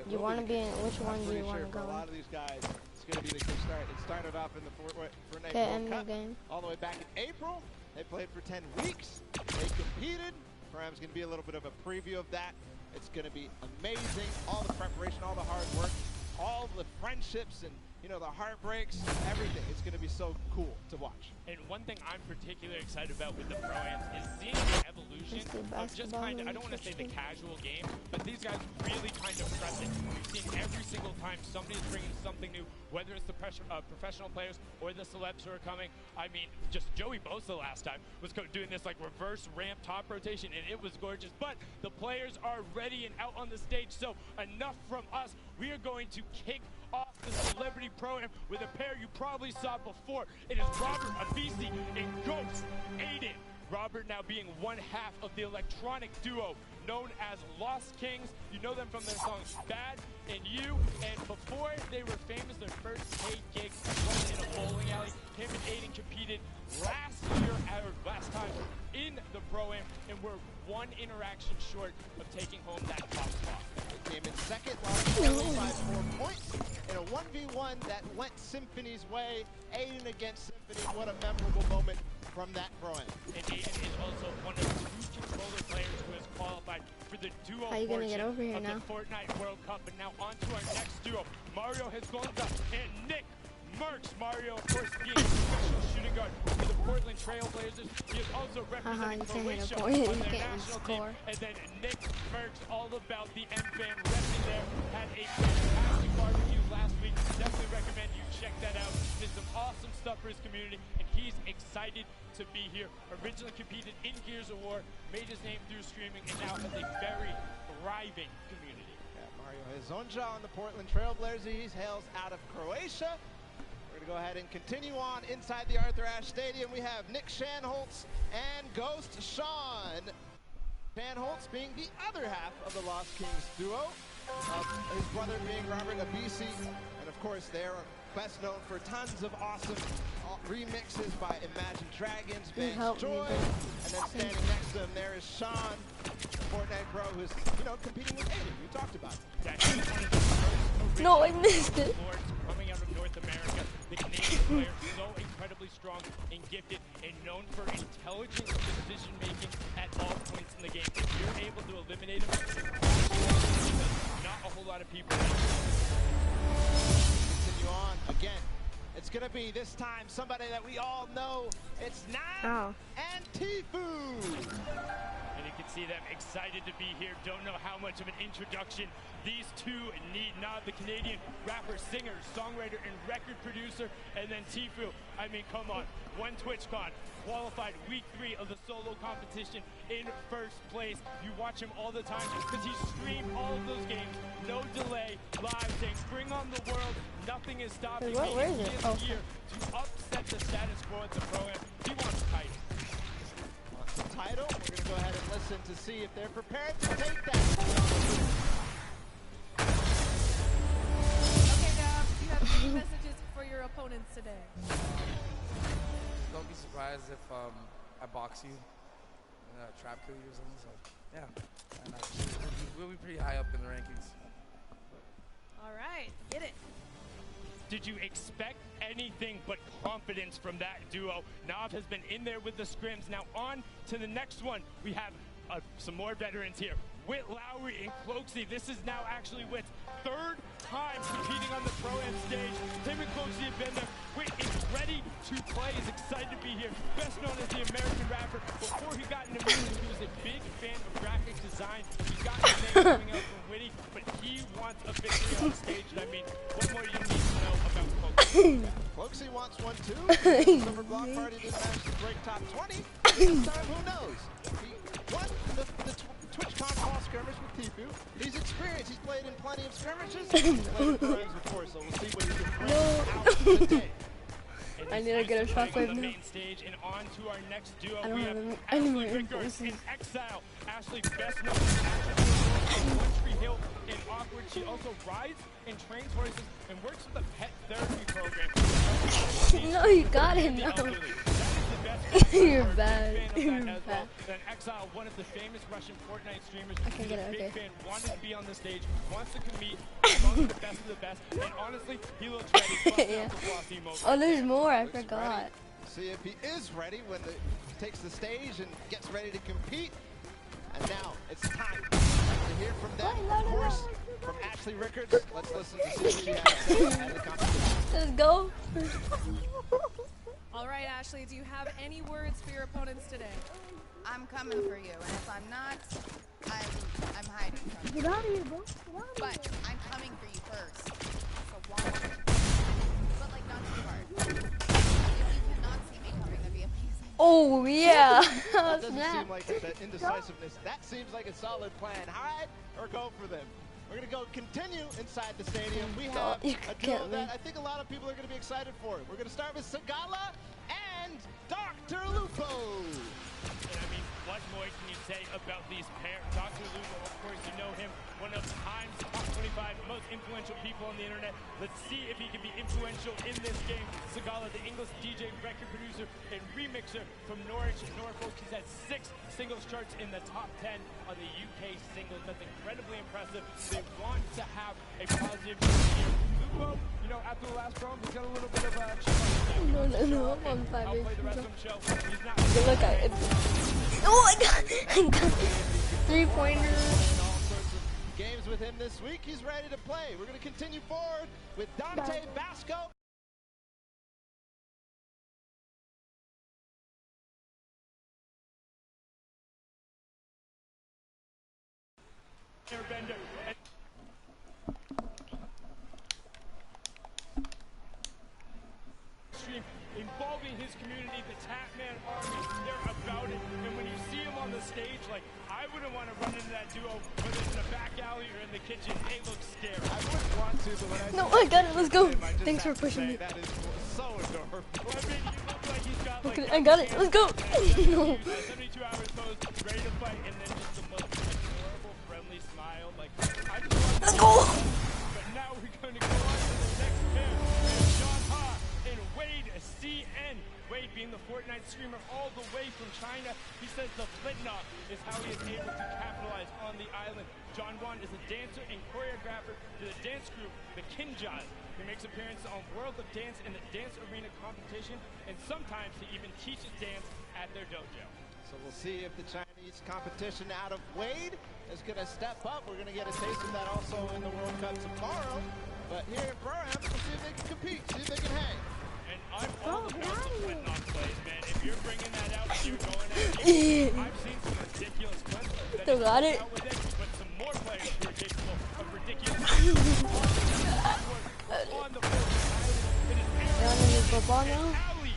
You want to be in which one do you want to go? For a lot of these guys, it's going to be the good start. It started off in the Fortnite World Cup game. all the way back in April. They played for 10 weeks. They competed. Program's going to be a little bit of a preview of that. It's going to be amazing. All the preparation, all the hard work, all the friendships, and the heartbreaks, everything. It's going to be so cool to watch. And one thing I'm particularly excited about with the Pro-Ams is seeing the evolution of just kind of, I don't want to say the casual game, but these guys really kind of press it. We've seen every single time somebody's bringing something new, whether it's the professional players or the celebs who are coming. I mean, just Joey Bosa last time was doing this like reverse ramp top rotation, and it was gorgeous. But the players are ready and out on the stage, so enough from us. We are going to kick off the Celebrity Pro-Am with a pair you probably saw before. It is Robert Avisi and Ghost Aiden. Robert now being one half of the electronic duo known as Lost Kings. You know them from their songs Bad and You. And before they were famous, their first paid gig was in a bowling alley. Him and Aiden competed last time in the Pro-Am, and we're one interaction short of taking home that top spot. They came in second, lost only by 4 points in a 1v1 that went Symphony's way. Aiden against Symphony, what a memorable moment from that Pro-Am. And Aiden is also one of 2 controller players who has qualified for the duo portion of the Fortnite World Cup. And now on to our next duo, Mario Hezgonza and Nick Merckx. Mario, of course, being a special shooting guard for the Portland Trail Blazers. He is also representing Croatia on their national team. And then Nick Merckx, all about the M-Fan repping there. Had a fantastic barbecue last week. Definitely recommend you check that out. Did some awesome awesome stuff for his community, and he's excited to be here. Originally competed in Gears of War, made his name through streaming, and now has a very thriving community. Yeah, Mario Hezonja on the Portland Trailblazers. He hails out of Croatia. We're going to go ahead and continue on inside the Arthur Ashe Stadium. We have Nick Shanholtz and Ghost Sean. Shanholtz being the other half of the Lost Kings duo, his brother being Robert Abisi, and of course they're best known for tons of awesome remixes by Imagine Dragons, Banks Joy, and then standing next to him there is Sean, Fortnite Pro, who's, you know, competing with Aiden. We talked about it. No, I missed it. Coming out of North America, the Canadian player so incredibly strong and gifted and known for intelligent decision making at all points in the game. If you're able to eliminate him, not a whole lot of people. Continue on again. It's gonna be this time somebody that we all know. It's Nav and Tifu. And you can see them excited to be here. Don't know how much of an introduction these two need. Nav, the Canadian rapper, singer, songwriter, and record producer, and then Tifu. I mean, come on. One TwitchCon, qualified week 3 of the solo competition in first place. You watch him all the time because he streamed all of those games, no delay, live, saying, bring on the world. Nothing is stopping me this year to upset the status quo at the pro-am. He wants title. Wants the title. We're going to go ahead and listen to see if they're prepared to take that. Okay, Nav, you have any messages for your opponents today? Don't be surprised if I box you and trap kill you or something. So yeah, and we'll be pretty high up in the rankings. All right, get it. Did you expect anything but confidence from that duo? Nav has been in there with the scrims. Now on to the next one. We have some more veterans here. Whit Lowry and Cloaksy. This is now actually Whit's third time competing on the Pro-Am stage. Him and Cloaksy have been there. Whit is ready to play, is excited to be here. Best known as the American rapper. Before he got into music, he was a big fan of graphic design. He got his name coming out from Witty, but he wants a victory on stage. And I mean, what more do you need to know about Cloaksy? Cloaksy wants one too. The Summer Block Party didn't manage to break top 20. This time, who knows? He won the TwitchCon fall skirmish with Tifu. He's experienced. He's played in plenty of skirmishes. He's played friends before, so we'll see what he can bring out today. I need to get a shockwave on the now. main stage and on to our next duo. I don't We have have any Ashley more Rickard influences. in Exile. Ashley, best known as One Tree Hill in Awkward. She also rides and trains horses and works with a pet therapy program. No, you got it. No. You're bad. You're bad. Well. Then Exile, one of the famous Russian Fortnite streamers, I can get it, a big okay. fan, wanted to be on the stage, wants to compete among the best of the best, and honestly, he looks ready. Yeah. The floss emote. Oh, there's more. I Looks forgot. ready. See if he is ready when he takes the stage and gets ready to compete. And now it's time to hear from them, of course, from Ashley Rickards. Let's listen to see what she has to say ahead of the competition. Let's go. All right, Ashley, do you have any words for your opponents today? I'm coming for you, and if I'm not, I'm hiding from you. Get out of here, bro. Get out of But here. I'm coming for you first. So one, but like not too hard. If you cannot see me coming, that'd be amazing. Oh, yeah. That doesn't seem like that indecisiveness. That seems like a solid plan. Hide or go for them. We're going to go continue inside the stadium. We have a duo that I think a lot of people are going to be excited for. We're going to start with Sagala and Dr. Lupo. And I mean, what more can you say about these pairs? Dr. Lupo, of course, you know him, one of Time's top 25 most influential people on the internet. Let's see if he can be influential in this game. Sagala, the English DJ, record producer, and remixer from Norwich, Norfolk. He's had 6 singles charts in the top 10 on the UK singles. That's incredibly impressive. They want to have a positive year. Lupo, you know, after the last promo, he's got a little bit of a No, I'm on 5 I'll play the rest of the show. He's not look at it. Oh, I got 3-pointer. Games with him this week. He's ready to play. We're going to continue forward with Dante Vasco. Airbender. Stream community, the Tapman Army, they're about it. And when you see them on the stage, like, I wouldn't want to run into that duo, whether it's in the back alley or in the kitchen. They look scary. I wouldn't want to, but when I no, I got it. Let's go. Thanks for me. pushing me. That is so adorable. Well, I mean, you look like he's got, like, okay, I got it. Let's go. 72 hours post, ready to fight, and then just the most adorable, friendly smile. Like, I just want Let's go. But now we're going to go on to the next pair. John Ha and Wade CN. Wade being the Fortnite streamer all the way from China. He says the flip-knock is how he is able to capitalize on the island. John Wan is a dancer and choreographer to the dance group, the Kinjaz. He makes appearances on World of Dance and the Dance Arena competition, and sometimes he even teaches dance at their dojo. So we'll see if the Chinese competition out of Wade is going to step up. We're going to get a taste of that also in the World Cup tomorrow. But here in Pro-Am, we'll see if they can compete, see if they can hang. And I'm all about the flip-knock plays, man. If you're bringing that out and you're going at it, I've seen some ridiculous clips. Still got it. But some more players who are capable of ridiculous on the football now? Ali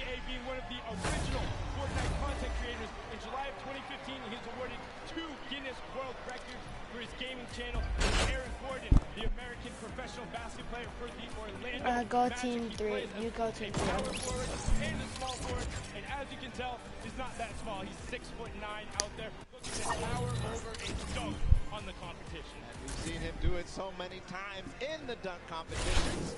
A being one of the original Fortnite content creators. In July of 2015, he was awarded 2 Guinness World Records for his gaming channel. Aaron Gordon, the American professional basketball player for the Orlando go Magic. team 3. You go team 3. Power forward and a small forward. And as you can tell, he's not that small. He's 6'9" out there, looking to tower over and dunk on the competition. And we've seen him do it so many times in the dunk competitions.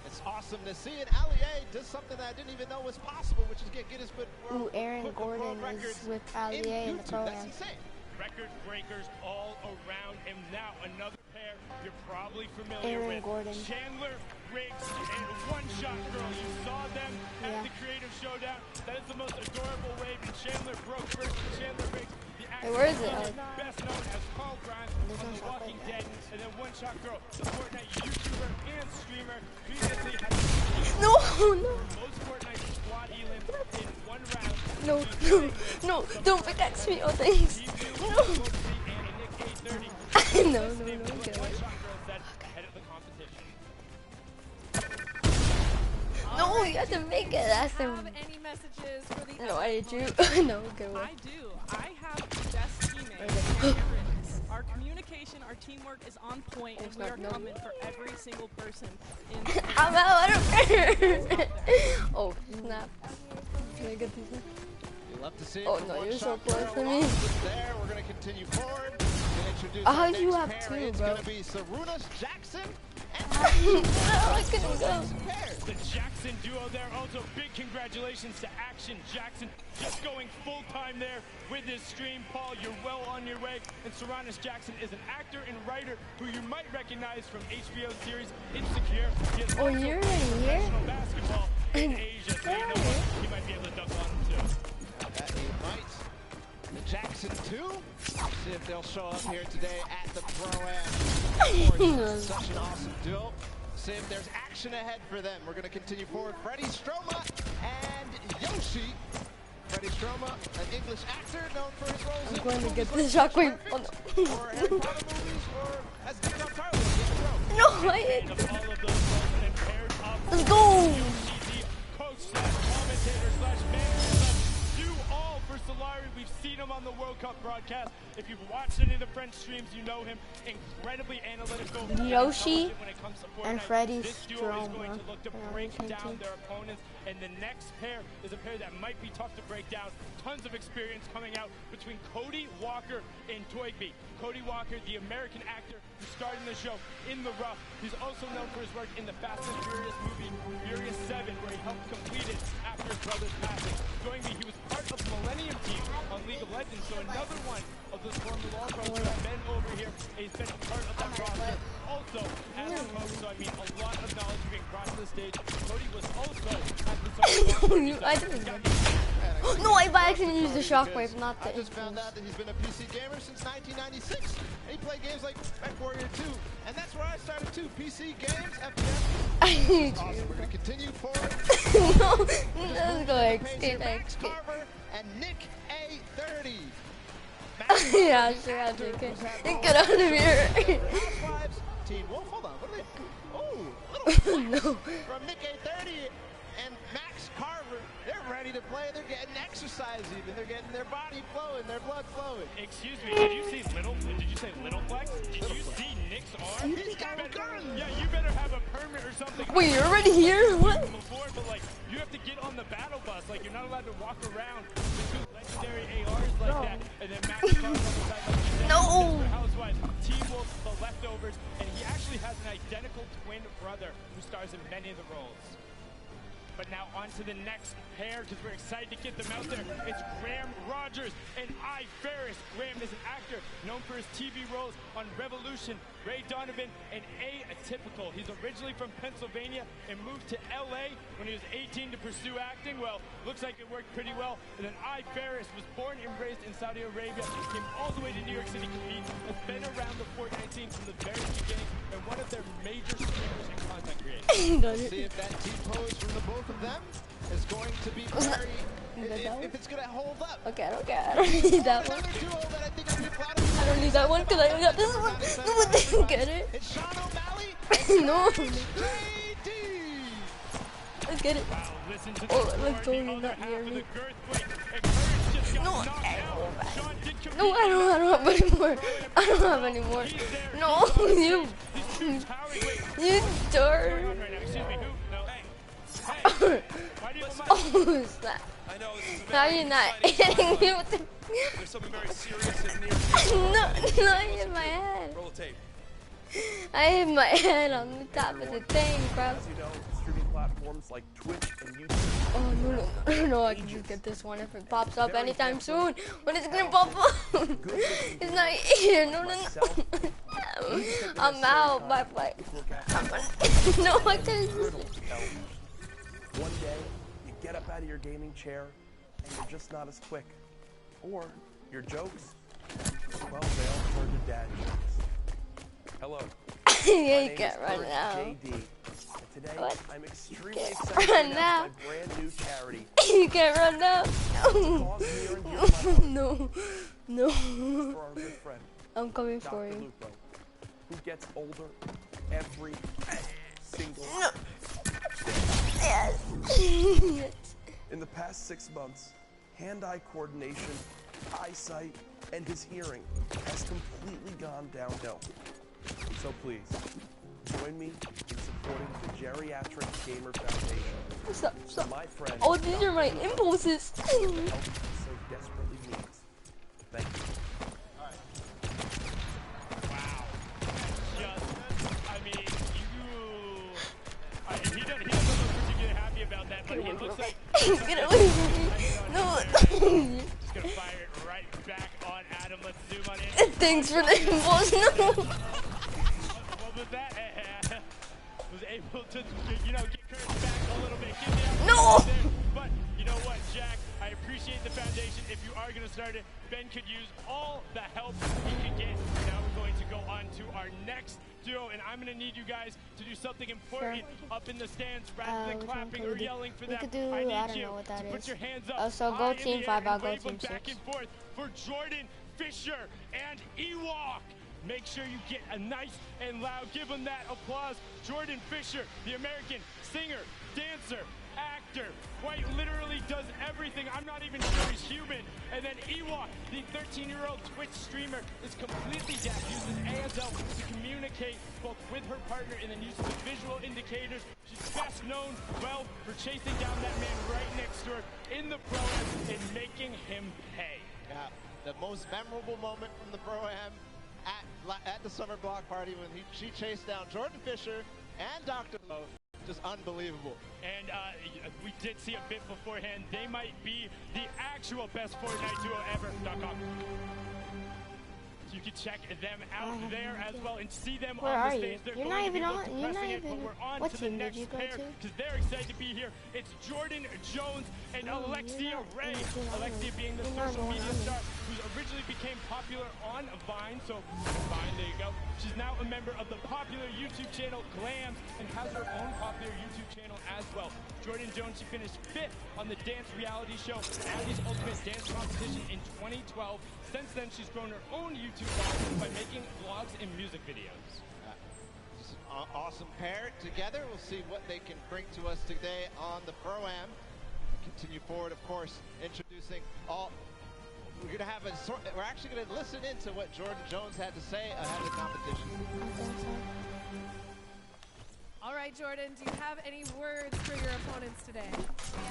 It's awesome to see. And Ali A does something that I didn't even know was possible, which is get Guinness Book Ooh, Aaron Gordon is with Ali A in the Pro-Am. That's insane. Record breakers all around him. Now another pair you're probably familiar Aaron with. Gordon. Chandler Riggs and One Shot Girl. You saw them at the Creative Showdown. That is the most adorable wave. And Chandler broke first. Chandler Riggs, the actor where is it? best known as Carl Grimes on The Walking Dead. And then One Shot Girl, the Fortnite YouTuber and streamer, previously had no. most Fortnite squad elims in one round. No, don't pickaxe me. Oh, thanks. No, get away. No, you have to make it. That's the. Any messages for the No, I did you. No, get away. I do. I have the best teammates. Our communication, our teamwork is on point, and we are coming for every single person. I'm out. I don't care. Oh, snap. Can I get these? Love to see it. Oh no, you're so close to me. There, we're gonna continue forward. How do you have 2, it's bro? gonna be Sarunas Jackson and I couldn't go. The Jackson duo there. Also, big congratulations to Action Jackson, just going full time there with his stream. Paul, you're well on your way. And Sarunas Jackson is an actor and writer who you might recognize from HBO series Insecure. He has also you're played here? professional basketball in Asia, so you know what? He might be able to dunk on him too. That he might. The Jackson 2. See if they'll show up here today at the Pro-Am. Such an awesome duo. See if there's action ahead for them. We're going to continue forward. Freddie Stroma and Yoshi. Freddie Stroma, an English actor known for his roles I'm going to get this shockwave. Oh, no. or Harry Potter movies, or as Dick Tarly. No, I hit. Let's go. Solari, we've seen him on the World Cup broadcast. If you've watched any of the French streams, you know him. Incredibly analytical. Yoshi and Freddie This duo is going Stroma. to look to break down their opponents. And the next pair is a pair that might be tough to break down. Tons of experience coming out between Cody Walker and Toygby. Cody Walker, the American actor who starred in the show In the Rough. He's also known for his work in the Fast and Furious movie Furious 7, where he helped complete it after his brother's passing. Toygby, he was part of the Millennium Team on League of Legends, so another one of those former Law pros who have been over here. He's been part of that roster. Also, as a coach, so I mean, a lot of knowledge being brought to the stage. Cody was also at the I didn't. No, I by accident used the shockwave, not the. I just found out that he's been a PC gamer since 1996. And he played games like MechWarrior 2, and that's where I started too. PC games, FPS. Awesome. We're gonna continue forward. No, let's go XP. Max Carver and Nick A30. Yeah, sure, I'll take it. Get out of here. Teen Wolf, hold on. What are they? Oh, little no. From Nick A30 and Max Carver. ready to play. They're getting exercise even. They're getting their body flowing, their blood flowing. Excuse me, did you say little? Did you say little flex? Did you see Nick's arm? He's got a gun. Yeah, you better have a permit or something. Wait, you're already here? What? Before, but like, you have to get on the battle bus. Like, you're not allowed to walk around with two legendary ARs like that, and then Max on the side like you said. No. Housewives, Team Wolf, the leftovers, and he actually has an identical twin brother who stars in many of the roles. But now on to the next pair, because we're excited to get them out there. It's Graham Rogers and I Ferris. Graham is an actor known for his TV roles on Revolution, Ray Donovan, and Atypical. He's originally from Pennsylvania and moved to LA when he was 18 to pursue acting. Well, looks like it worked pretty well. And then I Ferris was born and raised in Saudi Arabia, came all the way to New York City to compete, has been around the Fortnite scene from the very beginning, and one of their major streamers and content creators. Let's see if that T-pose from the both of them is going to be very, if it's going to hold up. Okay, I don't need that one. I don't need that one because I got this one. No, get it. It's Sean O'Malley. No. Let's get it. Oh, let's go not near me. No, no, I don't have any more. I don't have any more. No, you darn. Oh, snap. Now you're not hitting me with the... There's something very serious in near. No, I hit my head. Roll the tape. I hit my head on the top of the thing, bro. As you know, streaming platforms like Twitch and YouTube. Oh, no, I can just get this one if it pops up anytime soon. When it's gonna pop up? It's not here. No. I'm out. Bye. No, I can't use it. One day, you get up out of your gaming chair, and you're just not as quick. Or, your jokes, well, they all turn to dad jokes. Hello. Yeah, you can't run now. JD. And today, What? I'm extremely Can't excited to run announce now. my brand new charity. You can't run now. No. For our good friend, I'm coming Dr. for you. Lupo, who gets older every single Yes. In the past 6 months, hand-eye coordination, eyesight, and his hearing has completely gone downhill. So please, join me in supporting the Geriatric Gamer Foundation. Stop. My friend, Oh, these are my impulses. the help he so desperately needs. Thank you. Wow. I mean, he doesn't look particularly happy about that, but it looks like... Get away from me. No. Just gonna fire it right back on Adam. Let's zoom on in. Thanks for the impulse. No. What was that? Was able to, get Kurt back a little bit. No. But you know what, Jack? I appreciate the foundation. If you are going to start it, Ben could use all the help he can get. Now we're going to go on to our next duo, and I'm going to need you guys to do something important up in the stands rather than clapping or yelling for them. I need you to put your hands up. So go team 5, I'll go team 6. Back and forth for Jordan, Fisher, and Ewok. Make sure you get a nice and loud, give them that applause. Jordan Fisher, the American singer, dancer, actor, quite literally does everything. I'm not even sure he's human. And then Ewok, the 13-year-old Twitch streamer, is completely deaf, uses ASL to communicate both with her partner and then uses the visual indicators. She's best known, well, for chasing down that man right next to her in the Pro-Am and making him pay. Yeah, the most memorable moment from the Pro-Am at the summer block party when she chased down Jordan Fisher and Dr. Lowe. Just unbelievable. And we did see a bit beforehand. They might be the actual best Fortnite duo ever.com. You can check them out there as well and see them Where on the are stage. you? You're not even on. You're not even. But we're on What to the team did next you go pair to? because they're excited to be here. It's Jordan Jones and Alexia Ray. Alexia being the social media star who originally became popular on Vine. So Vine, there you go. She's now a member of the popular YouTube channel Glams and has her own popular YouTube channel as well. Jordan Jones, she finished 5th on the dance reality show Abby's Ultimate Dance Competition in 2012. Since then, she's grown her own YouTube channel by making vlogs and music videos. Just an awesome pair together. We'll see what they can bring to us today on the Pro-Am. continue forward, of course, introducing all. We're gonna have we're actually gonna listen into what Jordan Jones had to say ahead of the competition. All right, Jordan, do you have any words for your opponents today? Yeah,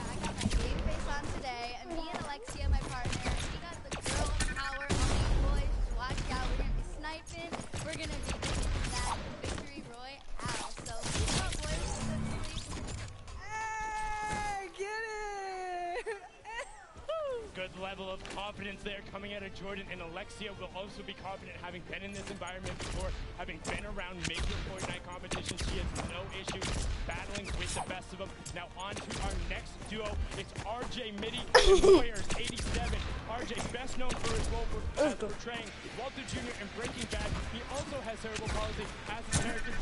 I got my game face on today, and me and Alexia, my partner, we got the girl power on these boys. Just watch out, we're gonna be sniping, we're gonna be getting that victory royale. So keep up, boys. Hey, get it! Good level of confidence there coming out of Jordan, and Alexia will also be confident having been in this environment before, having been around major Fortnite competitions. She has no issue battling with the best of them. Now on to our next duo. It's RJ Mitty and Moyers 87. RJ, best known for his role as portraying Walter Jr. in Breaking Bad. He also has cerebral palsy as his character.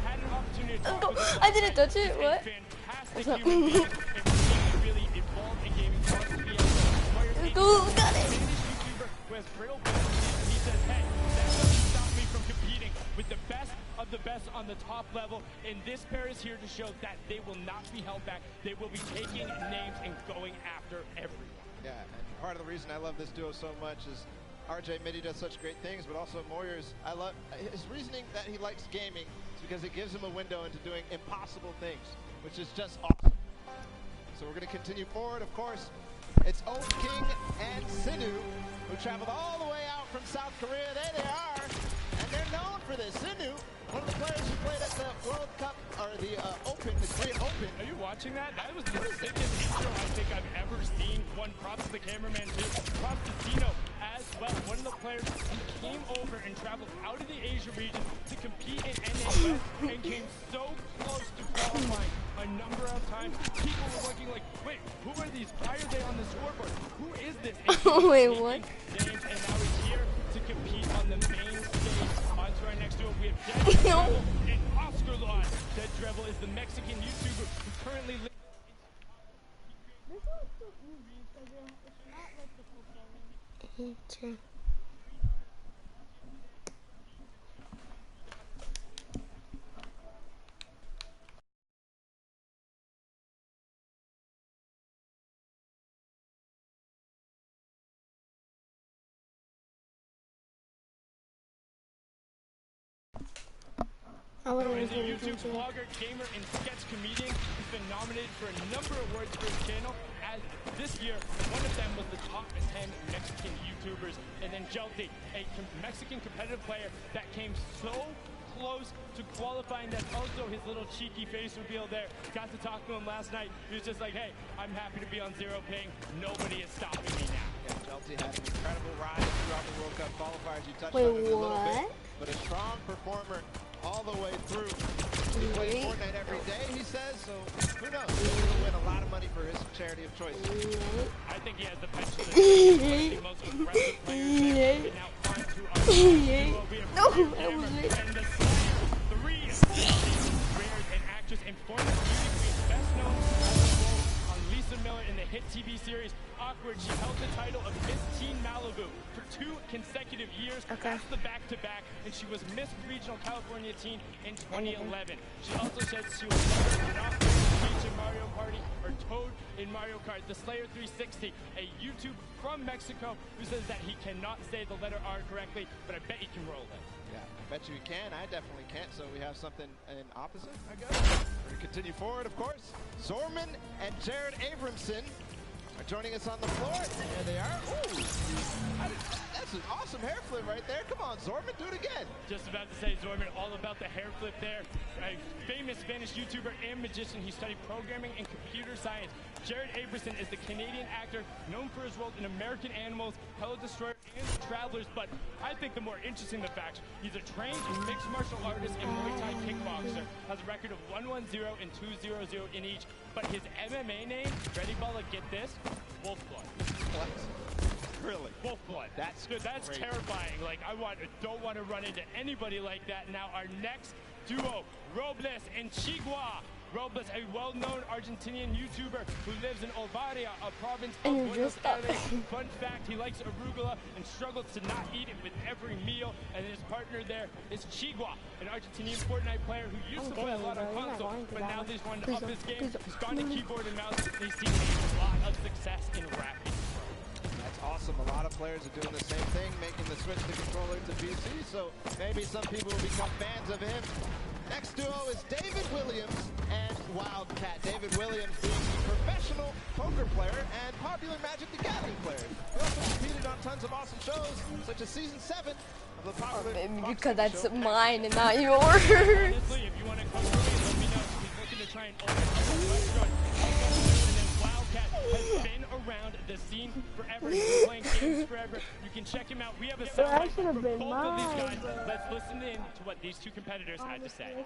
Had an opportunity to talk with him. I didn't touch it. What? Fantastic human being and really evolved in gaming. Got it. Who has brittle bones. He says, hey, that doesn't stop me from competing with the best of the best on the top level. And this pair is here to show that they will not be held back. They will be taking names and going after everyone. Yeah, and part of the reason I love this duo so much is RJ Mitty does such great things, but also Moyers, I love his reasoning that he likes gaming is because it gives him a window into doing impossible things, which is just awesome. So we're going to continue forward, of course. It's Oak King and Sinu, who traveled all the way out from South Korea. There they are, and they're known for this. Sinu, one of the players who played at the World Cup, or the Open, the Korean Open. Are you watching that? That was the sickest intro I think I've ever seen. One, props to the cameraman, too. Props to Dino as well. One of the players who came over and traveled out of the Asia region to compete in NA and came so close to qualifying a number of times. People were looking like, wait, who are these? Why are they on the scoreboard? Who is this? Wait, what? Names, and now he's here to compete on the main stage. On to our next duo, we have Dead Drevel and Oscar Law. Dead Drevel is the Mexican YouTuber who currently lives. True. He's a YouTube vlogger, gamer, and sketch comedian. He's been nominated for a number of awards for his channel. As this year, one of them was the top 10 Mexican YouTubers. And then Jelty, a Mexican competitive player that came so close to qualifying. That's also his little cheeky face reveal there. Got to talk to him last night. He was just like, hey, I'm happy to be on zero ping. Nobody is stopping me now. Yeah, Jelty had an incredible ride throughout the World Cup qualifiers. You touched on it a little bit, but a strong performer all the way through. He plays Fortnite every day, he says, so who knows? He's going to win a lot of money for his charity of choice. I think he has the potential to be one of the most aggressive players there. And now on to our duo. We have and the three Rares and actress and former beauty queen, best known as the role on Lisa Miller in the hit TV series Awkward. She held the title of Miss Teen Malibu for 2 consecutive years. That's the back-to-back, and she was Miss Regional California Teen in 2011. She also said she was not Peach in Mario Party or Toad in Mario Kart. The Slayer 360, a YouTube from Mexico, who says that he cannot say the letter R correctly, but I bet he can roll it. Yeah, I bet you can. I definitely can't, so we have something in opposite, I guess. We're going to continue forward, of course. Zorman and Jared Abramson are joining us on the floor. There they are. Ooh, that's an awesome hair flip right there. Come on, Zorman, do it again. Just about to say, Zorman, all about the hair flip there. A famous Spanish YouTuber and magician. He studied programming and computer science. Jared Abramson is the Canadian actor known for his role in American Animals, Hello Destroyer, and Travelers. But I think the more interesting the fact, he's a trained mixed martial artist and Muay Thai kickboxer. Has a record of 1-1-0 and 2-0-0 in each. But his MMA name, ready, Balla, get this? Wolfblood. What? Really? Wolfblood. That's good. That's great. Terrifying. Like, don't want to run into anybody like that. Now, our next duo, Robles and Chigua. Robles, a well-known Argentinian YouTuber who lives in Olvaria, a province of Buenos Aires. Fun fact, he likes arugula and struggles to not eat it with every meal. And his partner there is Chigua, an Argentinian Fortnite player who used to play a lot on console, but now he's wanted to up his game. He's gone to keyboard and mouse, and he's seen a lot of success in Rapid. That's awesome. A lot of players are doing the same thing, making the switch to controller to PC, so maybe some people will become fans of him. Next duo is David Williams and Wildcat. David Williams being a professional poker player and popular Magic the Gathering player. He also competed on tons of awesome shows, such as Season 7 of the popular because that's mine and not yours. Honestly, if you want to come through, let me know. He's looking to try and open up the restaurant. And then Wildcat has been around the scene forever. He's been playing games forever. You can check him out. We have a soundbite for both of these guys. Let's listen in to what these two competitors had to say.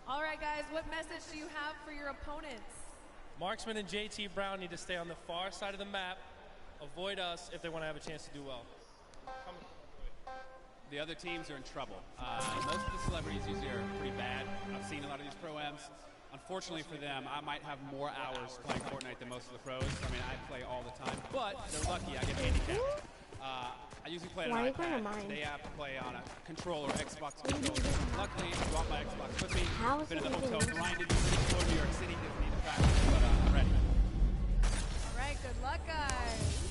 All right, guys, what message do you have for your opponents? Marksman and JT Brown need to stay on the far side of the map, avoid us if they want to have a chance to do well. The other teams are in trouble. Most of the celebrities usually are pretty bad. I've seen a lot of these pro-ams. Unfortunately for them, I might have more hours playing Fortnite than most of the pros. I mean, I play all the time, but they're lucky I get handicapped. I usually play on an iPad. They have to play on a controller, Xbox controller. Luckily, I brought my Xbox with me. Been in the hotel, grinded in New York City, didn't need to practice, but I'm ready. All right, good luck, guys.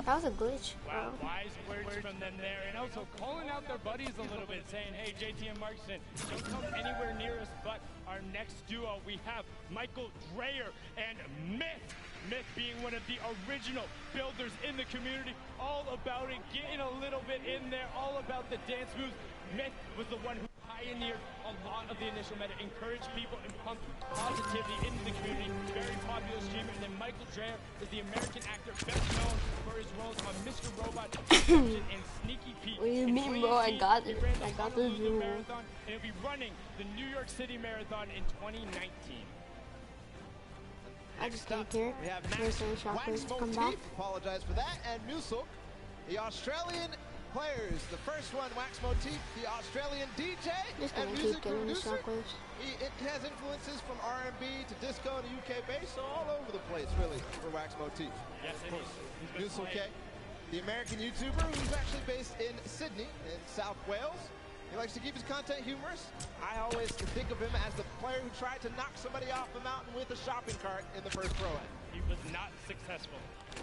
That was a glitch. Wow, wise words from them there. And also calling out their buddies a little bit, saying, hey, JT and Markson, don't come anywhere near us. But our next duo, we have Michael Dreyer and Myth. Myth being one of the original builders in the community, all about it, getting a little bit in there, all about the dance moves. Myth was the one who pioneered a lot of the initial meta, encouraged people and pumped positivity into the community. Very popular streamer. And then Michael Dreyer is the American actor best known for his roles on Mr. Robot, and Sneaky Pete. What do you mean, bro? I got the jewel. Marathon, and he'll be running the New York City Marathon in 2019. I just came here. We have Max to come back. Apologize for that. And Musil, the Australian players. The first one, Wax Motif, the Australian DJ and music producer. It has influences from R&B to disco and UK bass, so all over the place, really, for Wax Motif. Yes, it is. Musil K, the American YouTuber who's actually based in Sydney, in South Wales. He likes to keep his content humorous. I always think of him as the player who tried to knock somebody off the mountain with a shopping cart in the first pro-am. He was not successful,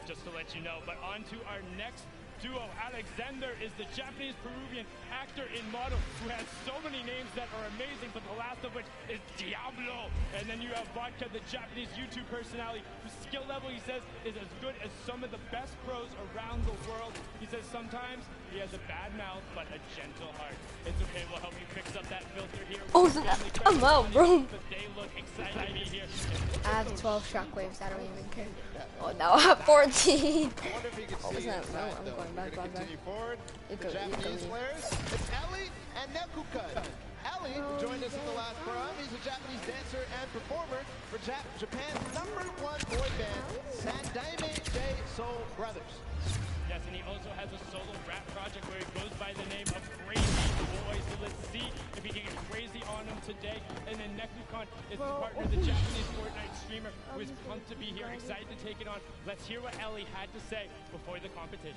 just to let you know. But on to our next duo. Alexander is the Japanese-Peruvian actor and model who has so many names that are amazing, but the last of which is Diablo. And then you have Vodka, the Japanese YouTube personality, whose skill level, he says, is as good as some of the best pros around the world. He says sometimes he has a bad mouth, but a gentle heart. It's okay, we'll help you fix up that filter here. Oh, so I'm out, bro. But they look excited to be here. I have 12 shockwaves. I don't even care. Oh, now I have 14. I wonder if you can see that? No, I'm though. going back, Continue forward. The Japanese players. It's Ellie and Nekuka. Ellie joined us in the last program. He's a Japanese dancer and performer for Japan's #1 boy band, Sandaime J Soul Brothers. Yes, and he also has a solo rap project where he goes by the name of Crazy Boy. So let's see if he can get crazy on him today. And then Nekukan is his partner, the Japanese Fortnite streamer, who is pumped to be here, excited to take it on. Let's hear what Ellie had to say before the competition.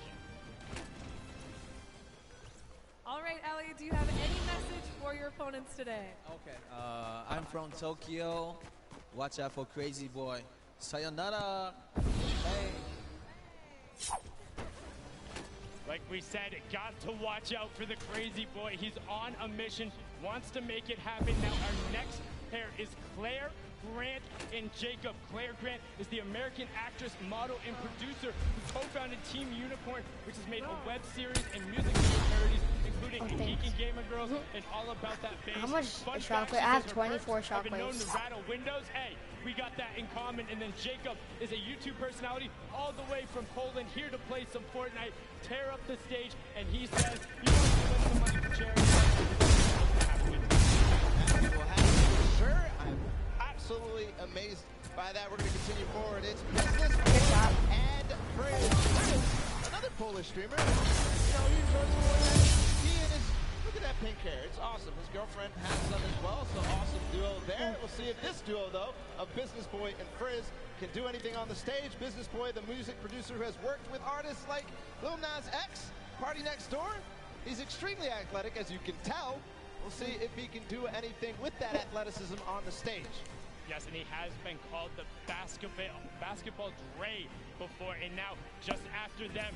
All right, Ellie, do you have any message for your opponents today? Okay. I'm from Tokyo. Watch out for Crazy Boy. Sayonara. Hey. Like we said, got to watch out for the Crazy Boy. He's on a mission, wants to make it happen. Now our next pair is Claire Grant and Jacob. Claire Grant is the American actress, model, and producer who co-founded Team Unicorn, which has made a web series and music video parodies, including Geek and Gamer Girls and All About That Bass. How much shockwave? I have 24 shockwaves. I've been known to rattle windows. Hey, we got that in common. And then Jacob is a YouTube personality all the way from Poland, here to play some Fortnite, tear up the stage, and he says he wants to win some money for charity. Sure, I'm absolutely amazed by that. We're going to continue forward. It's Business and Frizz. Another Polish streamer. You know, he enjoys Fortnite. He and his, look at that pink hair. It's awesome. His girlfriend has some as well, so awesome duo there. We'll see if this duo, though, of Business Boy and Frizz can do anything on the stage. Business Boy, the music producer who has worked with artists like Lil Nas X, Party Next Door. He's extremely athletic, as you can tell. We'll see if he can do anything with that athleticism on the stage. Yes, and he has been called the basketball Dre before, and now just after them,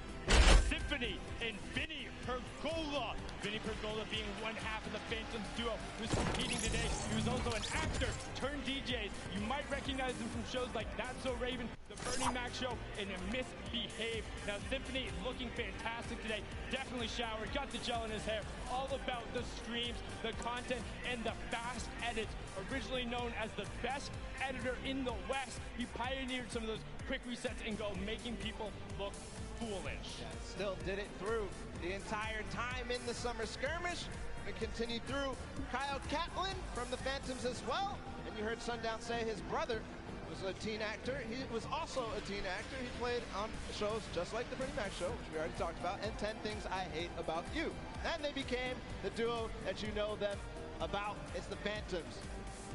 Symphony and Vinny Pergola. Vinny Pergola being one half of the Phantoms duo who's competing today. He was also an actor turned DJ. You might recognize him from shows like That's So Raven, The Bernie Mac Show, and Misbehave. Now Symphony looking fantastic today. Definitely showered, got the gel in his hair. All about the streams, the content, and the fast edits. Originally known as the best editor in the West, he pioneered some of those quick resets and go, making people look foolish. Yeah, still did it through the entire time in the summer skirmish and continued through. Kyle Catlin from the Phantoms as well. And you heard Sundown say his brother was a teen actor. He was also a teen actor. He played on shows just like The Bernie Mac Show, which we already talked about, and 10 Things I Hate About You. And they became the duo that you know them about. It's the Phantoms.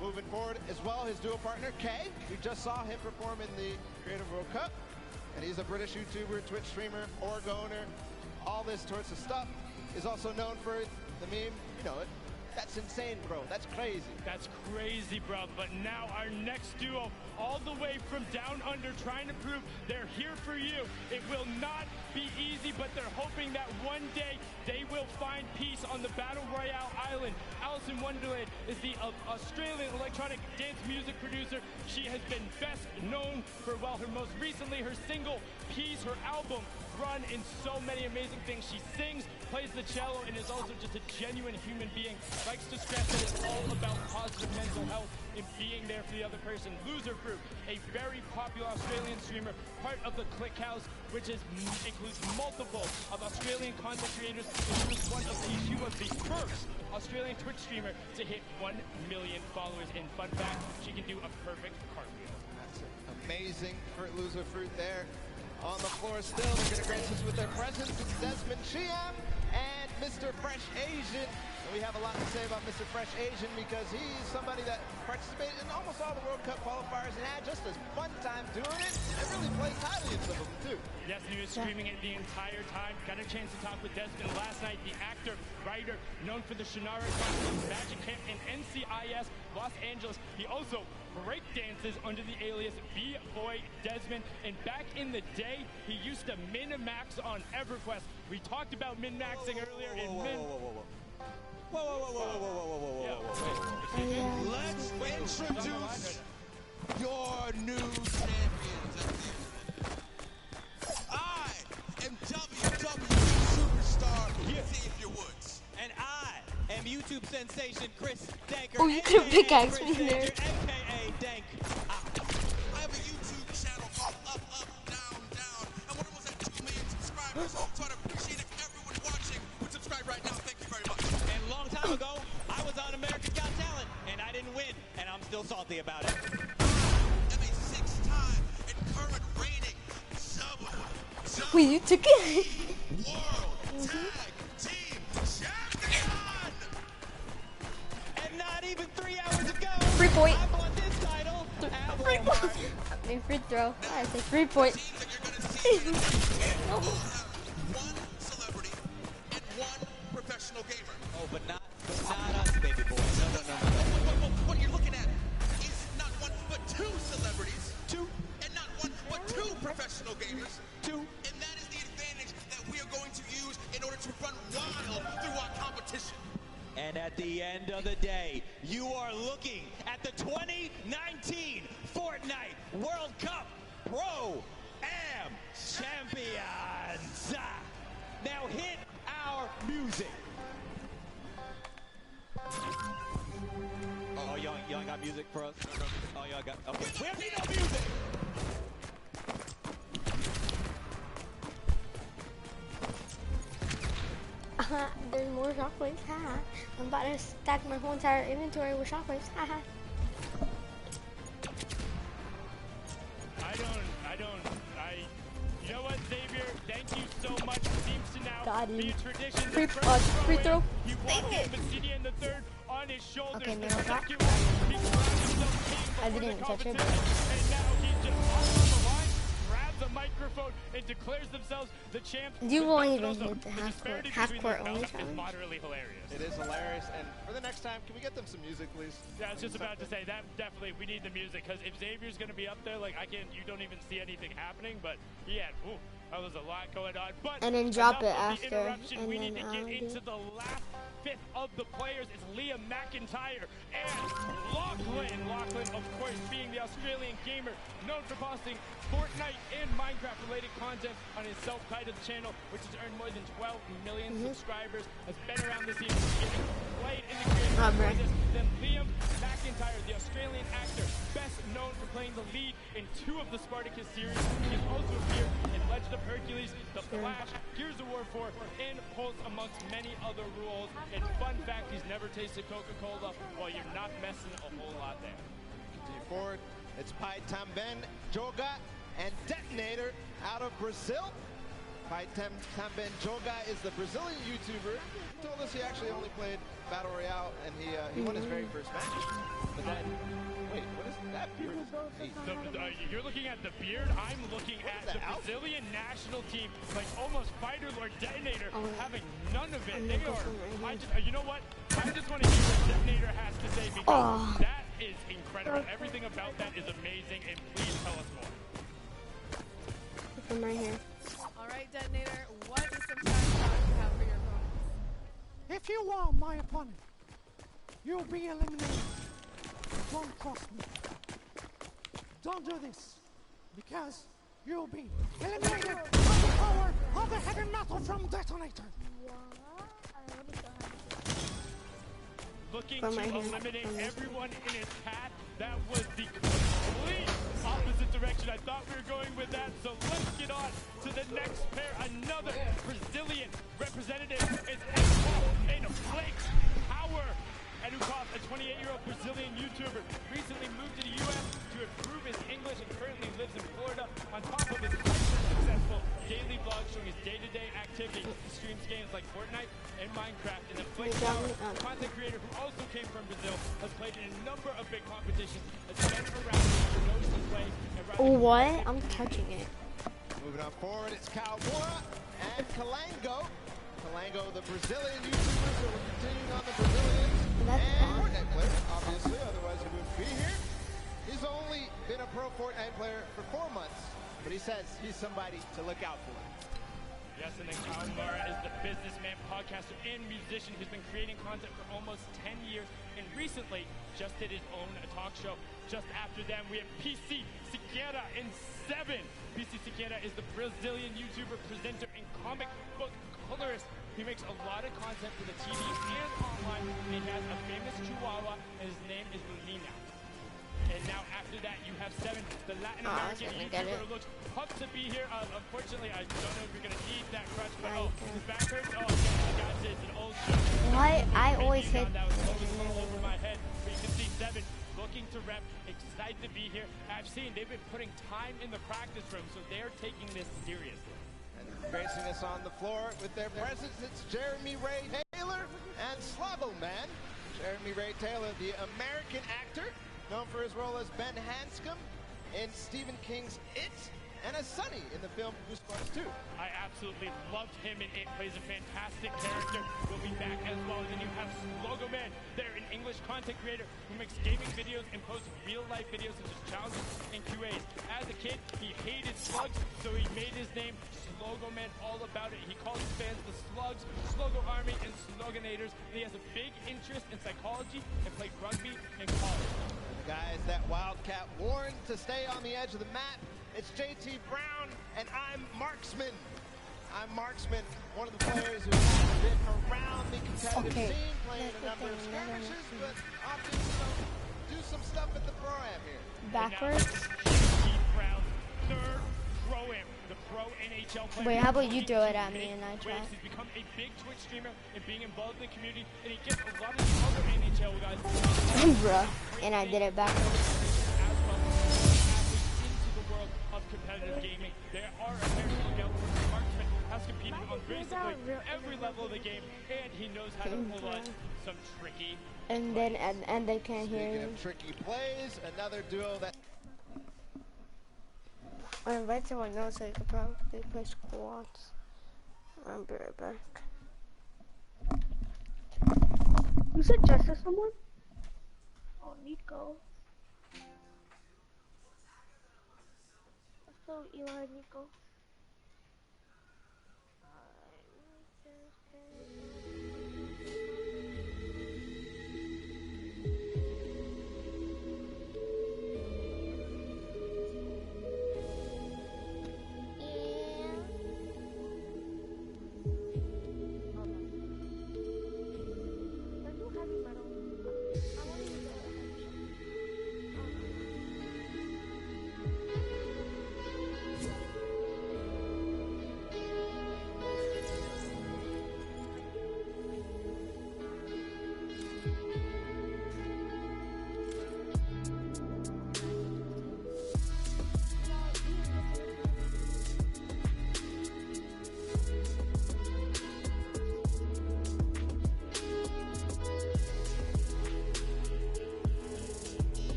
Moving forward as well, his duo partner, Kay. We just saw him perform in the Creative World Cup. And he's a British YouTuber, Twitch streamer, org owner, all this sorts of stuff. Is also known for the meme, you know it. That's insane, bro. That's crazy. That's crazy, bro. But now our next duo, all the way from down under, trying to prove they're here for you. It will not be easy, but they're hoping that one day they will find peace on the Battle Royale island. Alice in Wonderland is the Australian electronic dance music producer. She has been best known for, well, her most recently, her single Peace, her album, Run, in so many amazing things. She sings, plays the cello, and is also just a genuine human being. Likes to stress that it's all about positive mental health and being there for the other person. Loser Fruit, a very popular Australian streamer, part of the Click House, which includes multiple of Australian content creators. She was the first Australian Twitch streamer to hit 1 million followers. And fun fact, she can do a perfect cartwheel. That's amazing for Loser Fruit there. On the floor still, they're going to grace us with their presence. It's Desmond Chiam and Mr. Fresh Asian. And we have a lot to say about Mr. Fresh Asian because he's somebody that participated in almost all the World Cup qualifiers and had just a fun time doing it and really plays highly in some of them too. Yes, and he was streaming it the entire time. Got a chance to talk with Desmond last night, the actor, writer, known for the Shannara Chronicles, Magic Camp, and NCIS Los Angeles. He also break dances under the alias B-Boy Desmond, and back in the day, he used to min-max on EverQuest. We talked about min-maxing earlier in min. Let's introduce your new champions. I am WWE superstar Xavier Woods. And I am YouTube sensation Chris Danker. Oh, you could have pickaxed me there. AKA Dank. I have a YouTube channel called Up, Up, Down, Down. And we're almost at 2 million subscribers. So I'd appreciate if everyone watching would subscribe right now. Thank you very much. And a long time ago, I was on America's Got Talent, and I didn't win, and I'm still salty about it. I'm a 6-time and current reigning Wait, you took it? World Tag Team Champion! And not even 3 hours ago, 3 point. I won this title. 3 point. I mean, free throw. I say 3 point. No. One celebrity and one professional gamer. Oh, but not us, baby boy. No. What you're looking at is not one but 2 celebrities. 2. And not one but 2 professional gamers. 2. And that is the advantage that we are going to use in order to run wild through our competition. And at the end of the day, you are looking at the 2019 Fortnite World Cup Pro Am Champions. Now hit our music. Oh, y'all got music for us? Oh, y'all got, okay. We have no music! There's more shockwaves. Haha. I'm about to stack my whole entire inventory with shockwaves. Haha. You know what, Xavier? Thank you so much. It seems to now be a tradition. Free throw. He walked in Messini in the third on his shoulders. Okay, middle shot. I didn't even touch it. And now he's just off on the line, grabs a microphone and declares themselves the champs. You won't even hit the half-court only is moderately hilarious. It is hilarious, and for the next time, can we get them some music, please? Yeah, I was just about to say that definitely we need the music, because if Xavier's going to be up there, like you don't even see anything happening, but that was a lot going on. But and then drop it after, and we need to get into the last fifth of the players. It's Liam McIntyre and Lachlan. Lachlan, of course, being the Australian gamer known for posting Fortnite and Minecraft-related content on his self-titled channel, which has earned more than 12 million subscribers, has been around the scene, getting played in the creative. Then Liam McIntyre, the Australian actor, best known for playing the lead in 2 of the Spartacus series. He has also appeared in Legend of Hercules, The Flash, Gears of War 4, and Pulse, amongst many other roles. And fun fact, he's never tasted Coca-Cola. Well, you're not messing a whole lot there. Continue forward. It's Pai Tamben Joga and Detonator out of Brazil. Pai Tamben Joga is the Brazilian YouTuber. He told us he actually only played Battle Royale, and he won his very first match. But then, wait, what is that beard? You're looking at the beard. I'm looking at the Brazilian national team, like almost Fighter Lord Detonator, having none of it. They are. You know what? I just want to hear what Detonator has to say, because that is incredible. Everything about that is amazing, and please tell us more. I'm right here. All right, Detonator, what is some trash talk you have for your opponents? If you are my opponent, you'll be eliminated. Don't cross me. Don't do this, because you'll be eliminated by the power of the heavy metal from Detonator. Looking to eliminate everyone in his path. That was the complete opposite direction I thought we were going with that. So let's get on to the next pair. Another Brazilian representative is in Flakes Power. And Ukov, a 28-year-old Brazilian YouTuber, recently moved to the U.S. to improve his English and currently lives in Florida. On top of his successful daily vlog showing his day-to-day activities, he streams games like Fortnite and Minecraft. And the Flakes Power, content creator who also came from Brazil, has played in a number of big competitions, has been around the knows his way. What? I'm touching it. Moving on forward, it's Kalmora and Kalango. Kalango, the Brazilian YouTuber, so we're continuing on the Brazilians. And Fortnite player, obviously, otherwise he wouldn't be here. He's only been a pro Fortnite player for 4 months, but he says he's somebody to look out for. Yes, and then Kalmara is the businessman, podcaster, and musician who's been creating content for almost 10 years, and recently just did his own talk show. Just after them, we have PC Siqueira in 7. PC Siqueira is the Brazilian YouTuber, presenter, and comic book colorist. He makes a lot of content for the TV and online, and he has a famous chihuahua, and his name is Luna. And now after that, you have 7, the Latin American YouTuber who looks pumped to be here. Unfortunately, I don't know if you're going to need that crutch, but his back hurts. Oh, yes, he got it. It's an old show. Why? I always hit. That was all over my head. But you can see 7 looking to rep, excited to be here. I've seen they've been putting time in the practice room, so they're taking this seriously. Gracing us on the floor with their presence, it's Jeremy Ray Taylor and Slavo Man. Jeremy Ray Taylor, the American actor, known for his role as Ben Handcam in Stephen King's It, and as Sonny in the film Goosebumps 2. I absolutely loved him in It. Plays a fantastic character. We'll be back as well. And then you have Slogo Man. They're an English content creator who makes gaming videos and posts real-life videos such as challenges and QAs. As a kid, he hated slugs, so he made his name Slogo Man all about it. He calls his fans the Slugs, Slogo Army, and Sloganators. And he has a big interest in psychology and played rugby in college. The guys that Wildcat warned to stay on the edge of the map. It's JT Brown, and I'm Marksman. I'm Marksman, one of the players who's been around the competitive scene, playing a number of skirmishes, but obviously do some stuff at the pro-am here. Backwards? JT Brown, third pro-am, the pro NHL player. Wait, how about you throw it at me and I try? He's become a big Twitch streamer and being involved in the community, and he gets a lot of the other NHL guys. Bruh, and I did it backwards. Competitive gaming. There are apparently Marksman has competed on basically every level of the game, and he knows how to pull out some tricky. And then they can't hear you. Tricky plays, another duo that. I invite someone else so you could probably play squads. I'll be right back. You suggested someone? Oh, Nico. So Eli, Nico.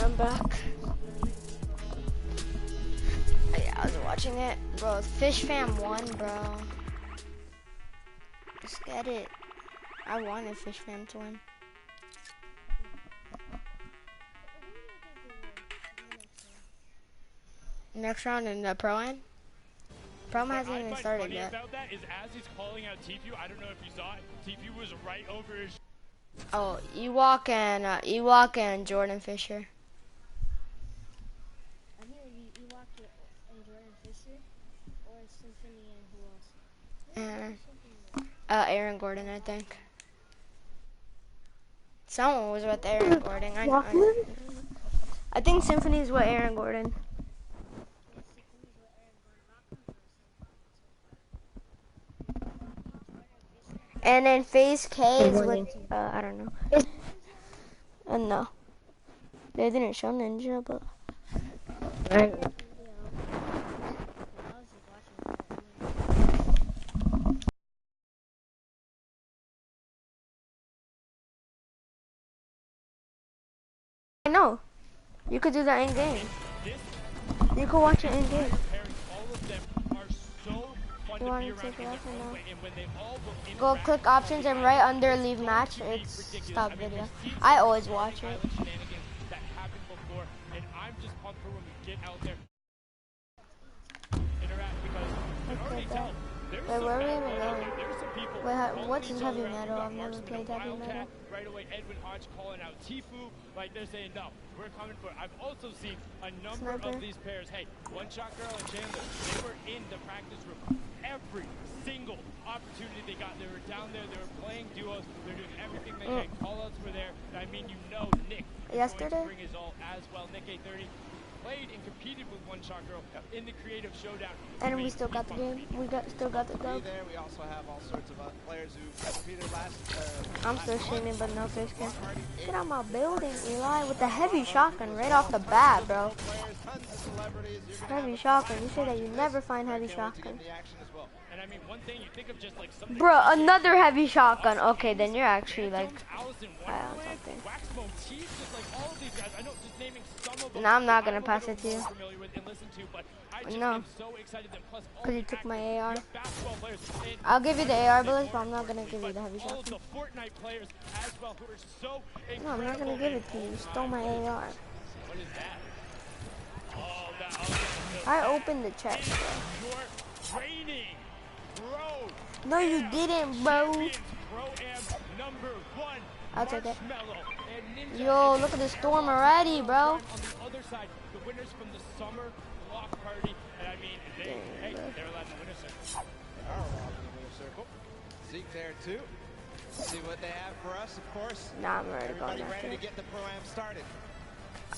I'm back. Yeah, I was watching it. Bro, Fish Fam won, bro. Let's get it. I wanted Fish Fam to win. Next round in the Pro-Am? Pro-Am hasn't even started yet. About that is as he's calling out Tfue, I don't know if you saw it, Tfue was right over his... Oh, Ewok and Jordan Fisher. I think Ewok and Jordan Fisher, or Symphony and who else? Aaron Gordon, I think. Someone was with Aaron Gordon. I think Symphony's with Aaron Gordon. And then Phase K is with, I don't know. No. They didn't show Ninja, but... I know. You could do that in game. You could watch it in game. You want to take it off or no? Go click options and right under leave match, it's stop video. I always watch it. Wait, where are we even going? Wait, what's heavy metal? I've never played heavy metal. Right away, Edwin Hodge calling out Tfue, like they're saying, no, we're coming for it. I've also seen a number of these pairs. Hey, One Shot Girl and Chandler, they were in the practice room every single opportunity they got. They were down there, they were playing duos, they're doing everything they can. Call-outs were there. I mean, you know Nick is going to bring his all as well. Nick A30 played and competed with One Shot Girl in the creative showdown. And we still got the game. We still got the dub. There, we also have all sorts of players who competed last. I'm still streaming, but no face cam. Get out my building, Eli, with the heavy shotgun right off the bat, bro. Heavy shotgun. You say that you never find heavy shotgun. And I mean, one thing you think of just like bro, another heavy shotgun. Okay, then you're actually like high on something. No, I'm not gonna pass it to you. No, because you took my AR. I'll give you the AR bullets, but I'm not gonna give you the heavy shotgun. No, I'm not gonna give it to you. You stole my AR. I opened the chest, bro. No, you didn't, bro. I'll take it. Yo, look at the storm already, bro. On the other side, the winners from the summer block party, and I mean, they're allowed in the winner's circle. They are allowed in the winner's circle. Zeke there too. See what they have for us, of course. Nah, I'm already going after. Everybody ready to get the Pro-Am started.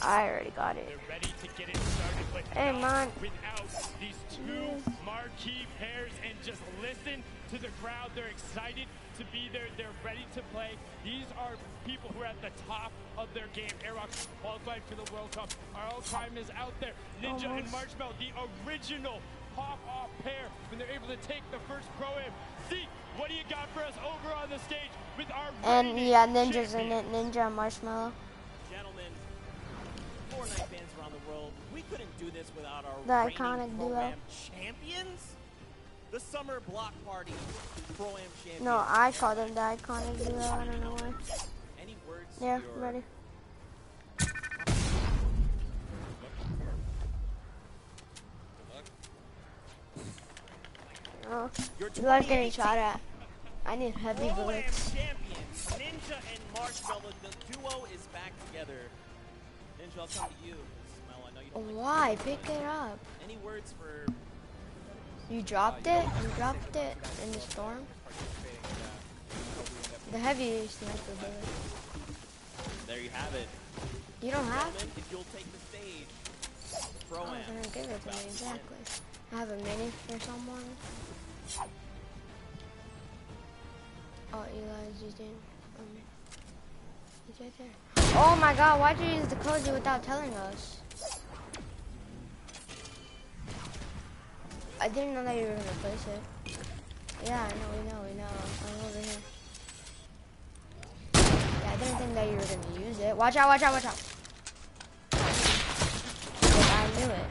I already got it. They're ready to get it started, but hey, man. Without these two marquee pairs, and just listen to the crowd. They're excited to be there. They're ready to play. These are people who are at the top of their game. Aerox qualified for the World Cup. Our time is out there. Ninja and Marshmallow, the original pop-off pair when they're able to take the first Pro-Am. Zeke, what do you got for us over on the stage with our and yeah, Ninja's in it. Ninja and Marshmallow. Gentlemen, Fortnite fans around the world, we couldn't do this without our The iconic duo. Pro-Am champions. The Summer Block Party Pro-Am champions. No, I call them the iconic duo. I don't know why. Any words? Yeah, ready. Oh, you guys getting shot at. I need heavy bullets. Champions, Ninja and Marshmallow, the duo is back together. Ninja, I'll come to you. Smell, I know you don't Why? like Pick it up. Any words for... You dropped it? You dropped it in the storm? The heavy sniper bullet. There you have it. You don't have? If you'll take the stage, Pro-Am. I was gonna give it to me, exactly. I have a mini for someone. Oh, Eli's using he's right there. Oh my god, why'd you use the Koji without telling us? I didn't know that you were gonna place it. Yeah, I know, we know. I'm over here. Yeah, I didn't think that you were gonna use it. Watch out, watch out, watch out. Like, I knew it.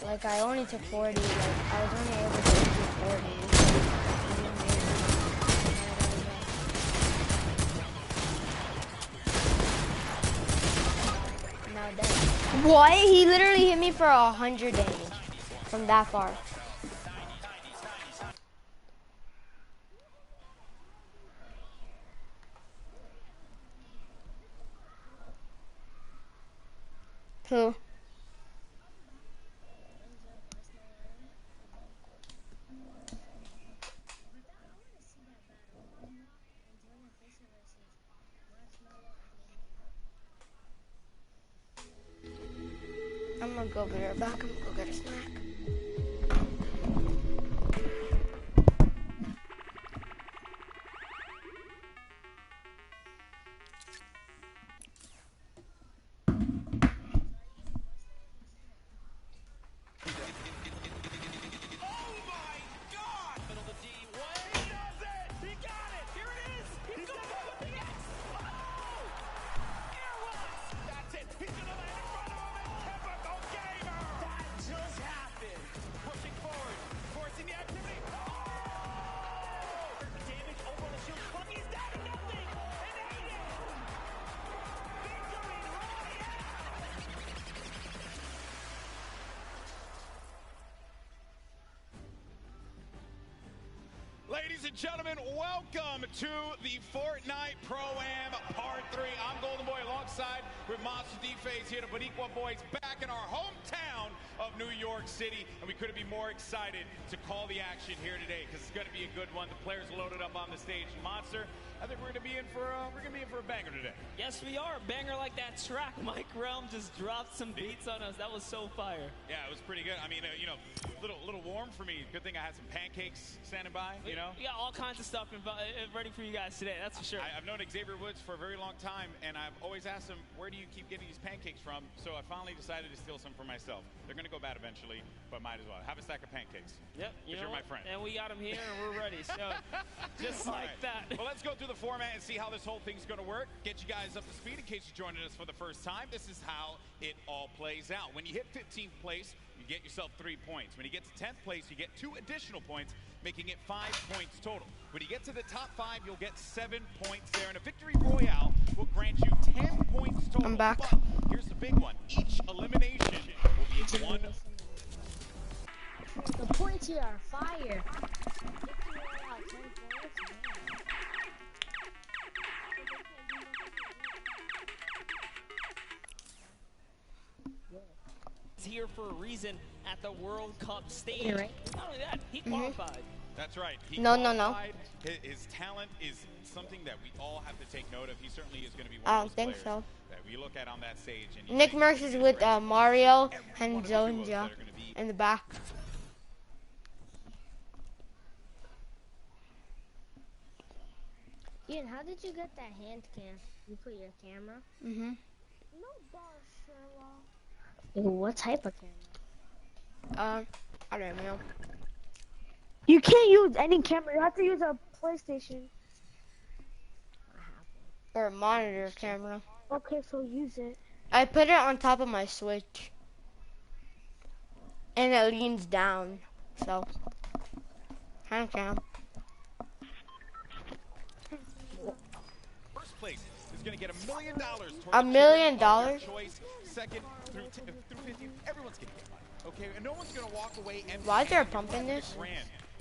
Like, I only took 40. Like, I was only able to do 40. Now dead. What? He literally hit me for 100 damage from that far. Who? I'm gonna go be right back. I'm gonna go get a snack. Ladies and gentlemen, welcome to the Fortnite Pro-Am Part 3. I'm Golden Boy alongside with Monster D-Phase here, the Boricua boys back in our hometown of New York City. And we couldn't be more excited to call the action here today because it's going to be a good one. The players loaded up on the stage. Monster, I think we're going to be in for a banger today. Yes, we are. A banger like that track. Mike Realm just dropped some beats on us. That was so fire. Yeah, it was pretty good. I mean, you know, little warm for me. Good thing I had some pancakes standing by, you know? We got all kinds of stuff ready for you guys today, that's for sure. I've known Xavier Woods for a very long time, and I've always asked him, where do you keep getting these pancakes from? So I finally decided to steal some for myself. They're going to go bad eventually, but might as well. Have a stack of pancakes. Yep. You're my friend. And we got them here, and we're ready. So, just like that. Well, let's go through the format and see how this whole thing's going to work. Get you guys up to speed in case you're joining us for the first time. This is how it all plays out. When you hit 15th place, you get yourself 3 points. When you get to 10th place, you get 2 additional points, making it 5 points total. When you get to the top 5, you'll get 7 points there. And a victory royale will grant you 10 points total. I'm back. But here's the big one. Each elimination will be 1. The points here are fire. Victory royale, 10 points. Here for a reason at the World Cup stage. Yeah, right. Not only that, he qualified. That's right. He No. His talent is something that we all have to take note of. He certainly is going to be one I of don't those think players so. that we look at on that stage. And Nick Merckx is with Mario and Zonja in the back. Ian, how did you get that hand cam? You put your camera? Mm-hmm. No boss, Sherlock. What type of camera? I don't know. You can't use any camera. You have to use a PlayStation. Or a monitor camera. Okay, so use it. I put it on top of my Switch. And it leans down. So, Handcam. First place is going to get $1 million. $1 million? Choice. Second through 15, everyone's going to get money. Okay, and no one's going to walk away empty. Why is there a pump in this?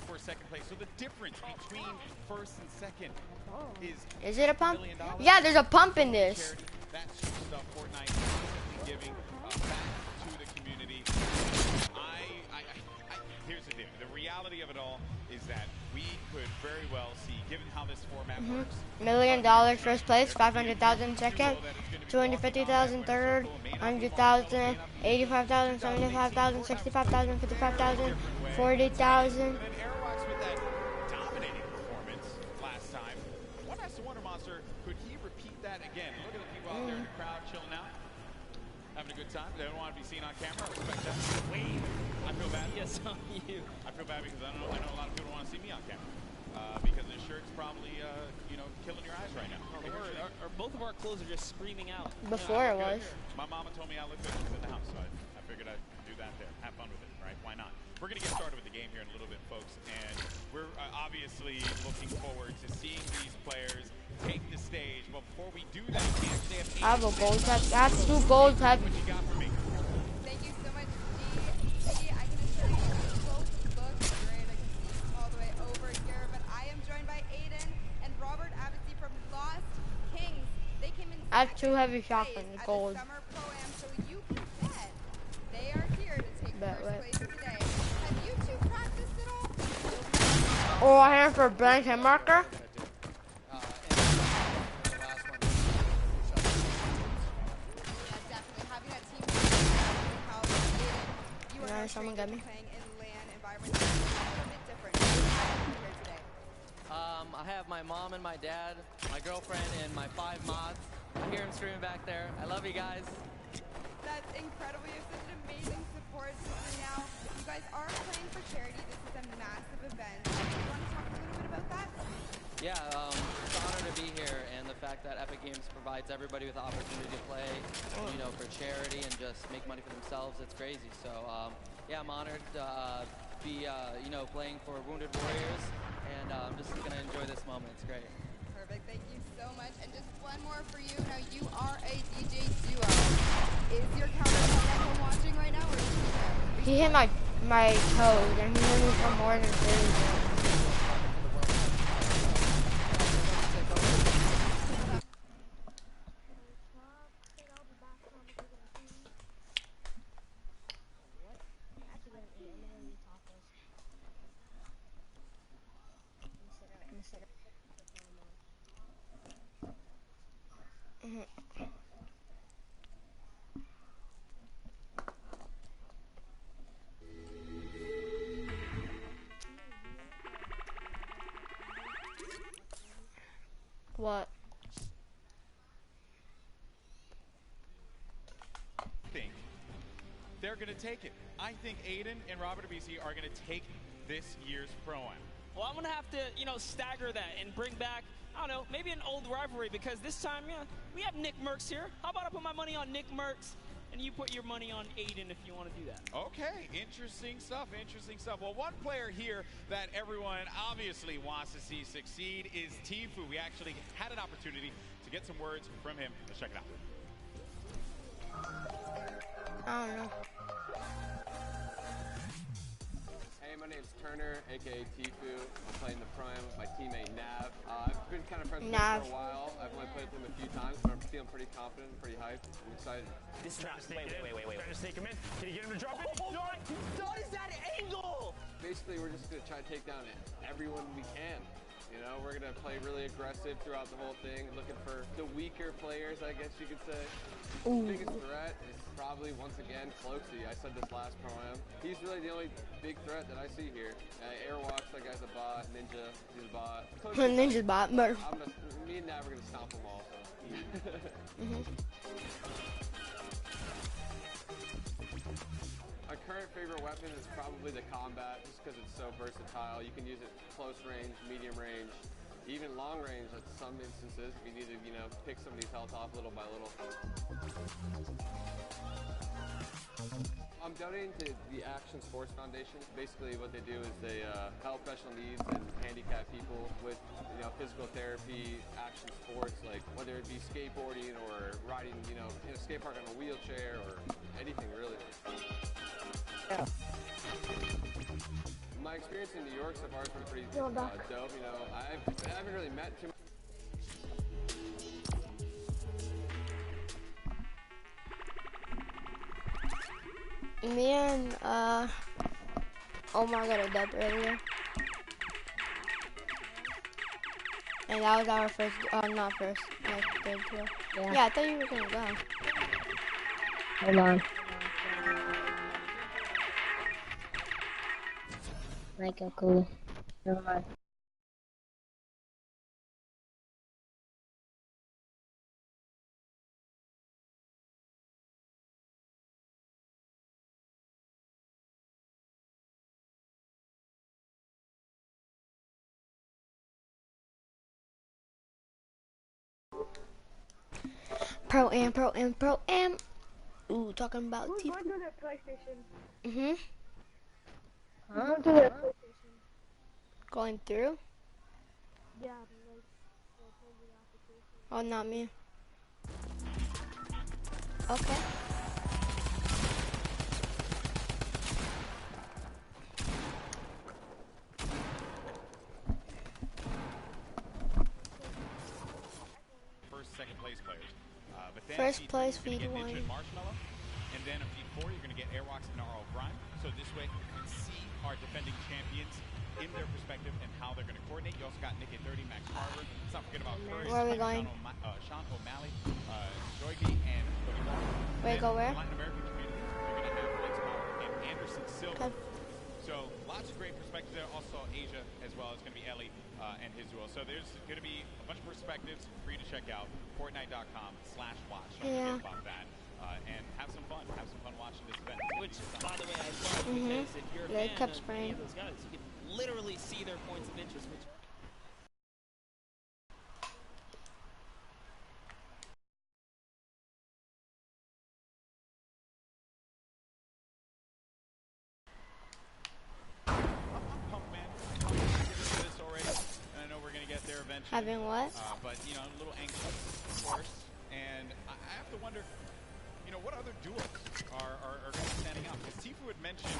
For second place. So the difference between first and second is it a pump? Yeah, there's a pump in this. That's stuff Fortnite is giving back to the community. Here's the deal. The reality of it all is that we could very well see, given how this format works, $1 million first place, 500,000 second, 250,000 third, 100,000, 85,000, 75,000, 65,000, 55,000, 40,000. dominating performance last time. One has to wonder, Monster, could he repeat that again? Look at the people out there in the crowd chilling out, having a good time. They don't want to be seen on camera. I respect that. Wait, I feel bad. Yes, on you. I feel bad because I know a lot of people don't want to see me on camera because the shirt's probably killing your eyes right now. Or both of our clothes are just screaming out. Before it was. My mama told me I look good in the house, so I figured I'd do that there. Have fun with it, right? Why not? We're going to get started with the game here in a little bit, folks, and we're obviously looking forward to seeing these players take the stage. But before we do that, we actually have I have a gold tag. That's 2 gold tags. What you got for me? Thank you so much, G. I can assure you both look great. I can see all the way over here, but I am joined by Aiden and Robert Abbotty from Lost Kings. They came in I have 2 heavy shotguns, gold. Summer Pro-Am, so you can bet they are here to take first place today. Have you two practiced at all? Oh, I have for a blank and marker. Someone got me. I have my mom and my dad, my girlfriend, and my 5 mods. I hear them screaming back there. I love you guys. That's incredible. You have such an amazing support system now. You guys are playing for charity. This is a massive event. Do you want to talk a little bit about that? Yeah, it's an honor to be here, and the fact that Epic Games provides everybody with the opportunity to play, for charity and just make money for themselves. It's crazy. So, yeah, I'm honored to be, playing for Wounded Warriors, and I'm just going to enjoy this moment. It's great. Perfect. Thank you so much. And just one more for you. Now, you are a DJ duo. Is your counter watching right now, or is he there? He hit my toes, and he hit me for more than 30. What? They're going to take it. I think Aiden and Robert Abisi are going to take this year's Pro-Am. Well, I'm going to have to, stagger that and bring back, I don't know, maybe an old rivalry, because this time, we have Nick Merckx here. How about I put my money on Nick Merckx, and you put your money on Aiden if you want to do that? Okay, interesting stuff, interesting stuff. Well, one player here that everyone obviously wants to see succeed is Tfue. We actually had an opportunity to get some words from him. Let's check it out. I don't know. Hey, my name's Turner, aka Tfue. I'm playing the Pro-Am with my teammate Nav. I've been kind of friends with him for a while. I've only played with him a few times, but I'm feeling pretty confident, pretty hyped. I'm excited. This is trying to snake him in. Can you get him to drop it? What is that angle? Basically, we're just going to try to take down everyone we can. We're going to play really aggressive throughout the whole thing, looking for the weaker players, I guess you could say. The biggest threat is probably, once again, Cloaksy. I said this last Pro-Am. He's really the only big threat that I see here. Airwalks, that guy's a bot. Ninja, he's a bot. Ninja's bot, but... I'm going to now we're going to stomp them all. My current favorite weapon is probably the combat, just because it's so versatile. You can use it close range, medium range, even long range at some instances if you need to, you know, pick somebody's health off little by little. I'm donating to the Action Sports Foundation. Basically what they do is they help special needs and handicapped people with, you know, physical therapy, action sports, like whether it be skateboarding or riding, you know, in a skate park on a wheelchair or anything really. Yeah. My experience in New York so far has been pretty dope. You know, I haven't really met too much. Me and Omar got a dub earlier. And that was our first, not first, like third duel. Yeah, I thought you were gonna go. Hold on. Okay, cool. Never mind. Pro Am. Ooh, talking about Who's TV. going to their PlayStation? Huh? Going to their PlayStation. Going through? Yeah, like the application. Oh, not me. Okay. Second place players. But then First place feed feed 1. Marshmallow, and then on feed 4 you're going to get Airwalks and RL Prime. So this way you can see our defending champions in their perspective and how they're going to coordinate. You also got Nick at 30, Max Carver. Let's not forget about Curry, Where are we going? Sean O'Malley, Joyby, and Wait, go where? Latin American community. You're going to have Max Carver and Anderson Silva. Okay. So lots of great perspectives there. Also Asia as well. It's going to be Ellie and his duel. So there's going to be a bunch of perspectives for you to check out. Fortnite.com/watch. Yeah. About that. And have some fun. Have some fun watching this event. Which, by the way, I love because if you're a They fan kept of spraying. any of those guys, you can literally see their points of interest. Which Having what? But, you know, a little anxious, of course. And I have to wonder, you know, what other duels are going to be standing out? Because Tifu had mentioned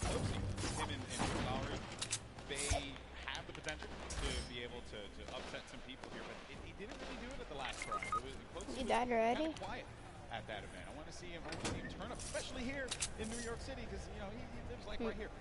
closing him and Lowry. They have the potential to be able to upset some people here, but he didn't really do it at the last round. He died already? Kind of quiet at that event. I want to see him turn up, especially here in New York City, because, you know, he lives like right here.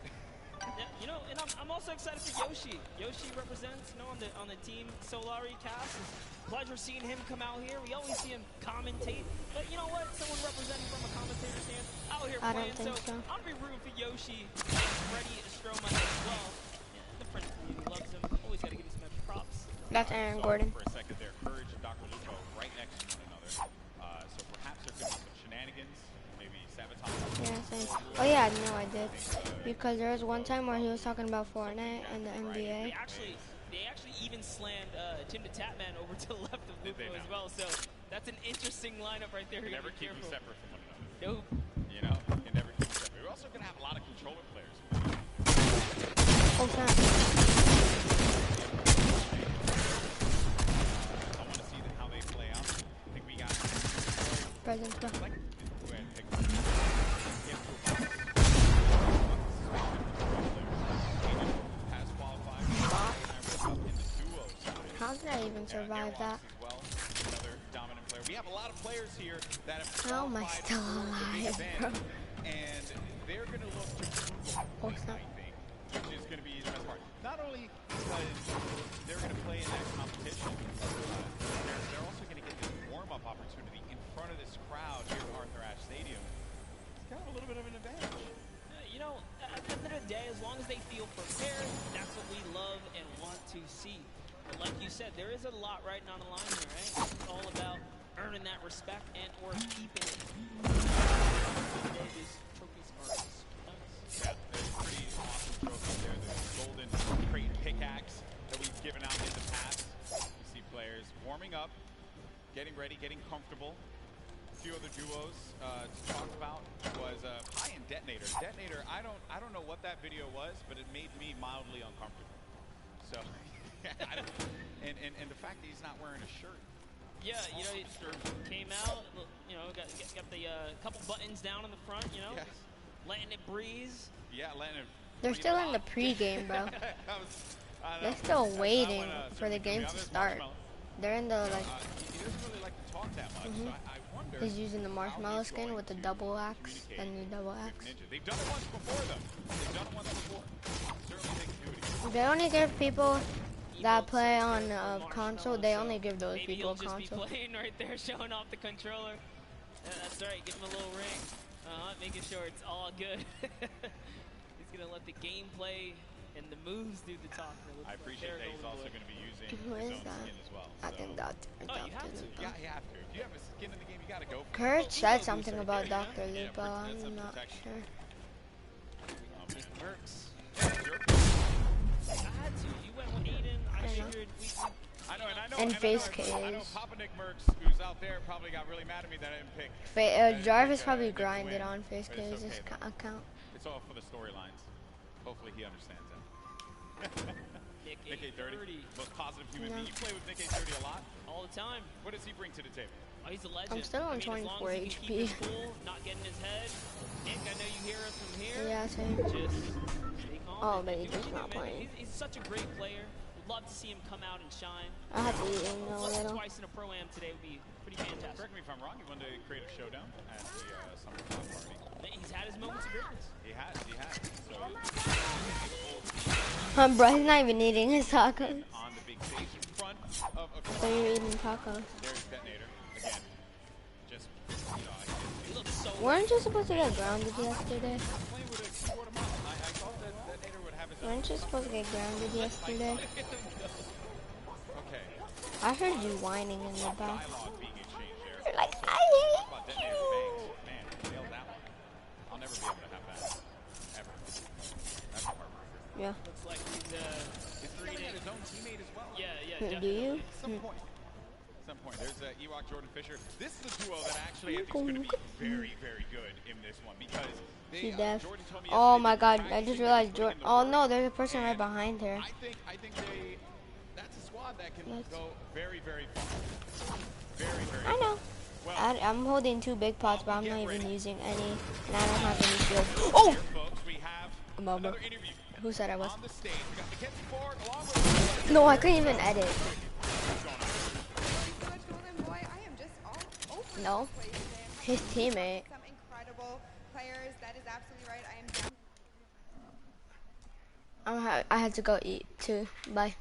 yeah, you know, and I'm also excited for Yoshi. Yoshi represents, you know, on the Team Solari cast. It's a pleasure seeing him come out here. We always see him commentate, but you know what? Someone representing from a commentator stance out here playing. So I'm gonna be rooting for Yoshi and Freddy Estroma as well. Yeah, the French community loves him. Always got to give you some extra props. That's Aaron Gordon. For a second there, Courage and Dr. Lupo right next to one another. So perhaps there could be some shenanigans. Yeah, same. Oh yeah, no, I did. Because there was one time where he was talking about Fortnite and the NBA. They actually even slammed Tim the Tapman over to the left of Lupo as well. So that's an interesting lineup right there. You can never keep them separate from one another. Nope. You know, you can never keep them separate. We're also going to have a lot of controller players. Oh, snap. I want to see how they play out. I think we got Presents. How did I even survive that? We have a lot of players here that have How am I still alive, bro? And they're going to look to prove I think, which is going to be the best part. Not only because they're going to play in that competition, they're also going to get this warm-up opportunity in front of this crowd here at Arthur Ashe Stadium. It's kind of a little bit of an advantage. You know, at the end of the day, as long as they feel prepared, that's what we love and want to see. But like you said, there is there's a lot riding on the line here, right? It's all about earning that respect and or keeping it. These trophies are nice. Yeah, there's pretty awesome trophies there. There's the golden crate pickaxe that we've given out in the past. You see players warming up, getting ready, getting comfortable. A few other duos to talk about was Pi and Detonator. Detonator, I don't know what that video was, but it made me mildly uncomfortable. So, and the fact that he's not wearing a shirt. Yeah, you know, he came out, you know, got the couple buttons down in the front, you know, just letting it breeze. Yeah, letting it. They're still in the pre-game, bro. They're still waiting for the game to start. They're in the like. He doesn't really like to talk that much, so I wonder. He's using the marshmallow skin with the double axe, the new double axe. They've done it once before, though. They've done it once before. Certainly they can do it again. They only give people that play on console. They only give those people Maybe he'll just console. be playing right there, showing off the controller. Yeah, that's right. Give him a little ring, making sure it's all good. He's gonna let the gameplay and the moves do the talking. I appreciate that he's also going to be using Who his is own that? skin as well. I think that's Oh, you have to. Yeah, you have to. If you have a skin in the game, you got to go for it. Kurt said something about Dr. Lupo. I'm not sure. Works. I had to. You went with Aiden. I figured I know, and I know. And Face I know Cage. Papa Nick Merckx, who's out there, probably got really mad at me that I didn't pick. Jarvis probably grinded on Face Cage's account. It's all for the storylines. Hopefully he understands that. Nick A30, most positive human being. You play with Nick A30 a lot? All the time. What does he bring to the table? Oh, he's a legend. I'm still on as long 24 as he can HP. keep his cool, not getting his head. Nick, I know you hear us from here. Yeah, same. Just stay calm. Oh, but and he's do just what you not do, man. playing. He's such a great player. Would love to see him come out and shine. I have to eat him a Once or little. twice in a pro-am today would be pretty fantastic. Correct me if I'm wrong. He wanted to create a showdown at the summer club party. He's had his moments of greatness. He has. So Bro, he's not even eating his tacos. on the big stage in front of So you're eating tacos. There's Detonator again. Just he looks so. Weren't you supposed to get grounded yesterday? I thought that Detonator would have his own. Weren't you supposed to get grounded yesterday? Okay. I heard you whining in the back. Dialogue being exchanged there. You're like, Also, I talk hate about Detonator bangs. Man, nailed that one. I'll never be able to have that. Ever. That's a heartbreaker. Yeah. Looks like he's He's got his own teammate as well. Yeah, Do definitely. you? At some point. There's Ewok Jordan Fisher. This is a duo that actually I think is going to be very, very good in this one because She's they, deaf. Jordan told me Oh yesterday my they god, were I just practicing realized putting Jordan. in the Oh work. no, there's a person right behind her. I think that's a squad that can go very, very far. Very, very I know. Well, I'm holding 2 big pots, but I'm not even using any. And I don't have any shield. here, Oh! folks, we have Mama. another interview Who said I was? on the stage. We got Mackenzie Ford along with No, I couldn't even edit. No. His teammate. Some incredible players. That is absolutely right. I am. I had to go eat too. Bye.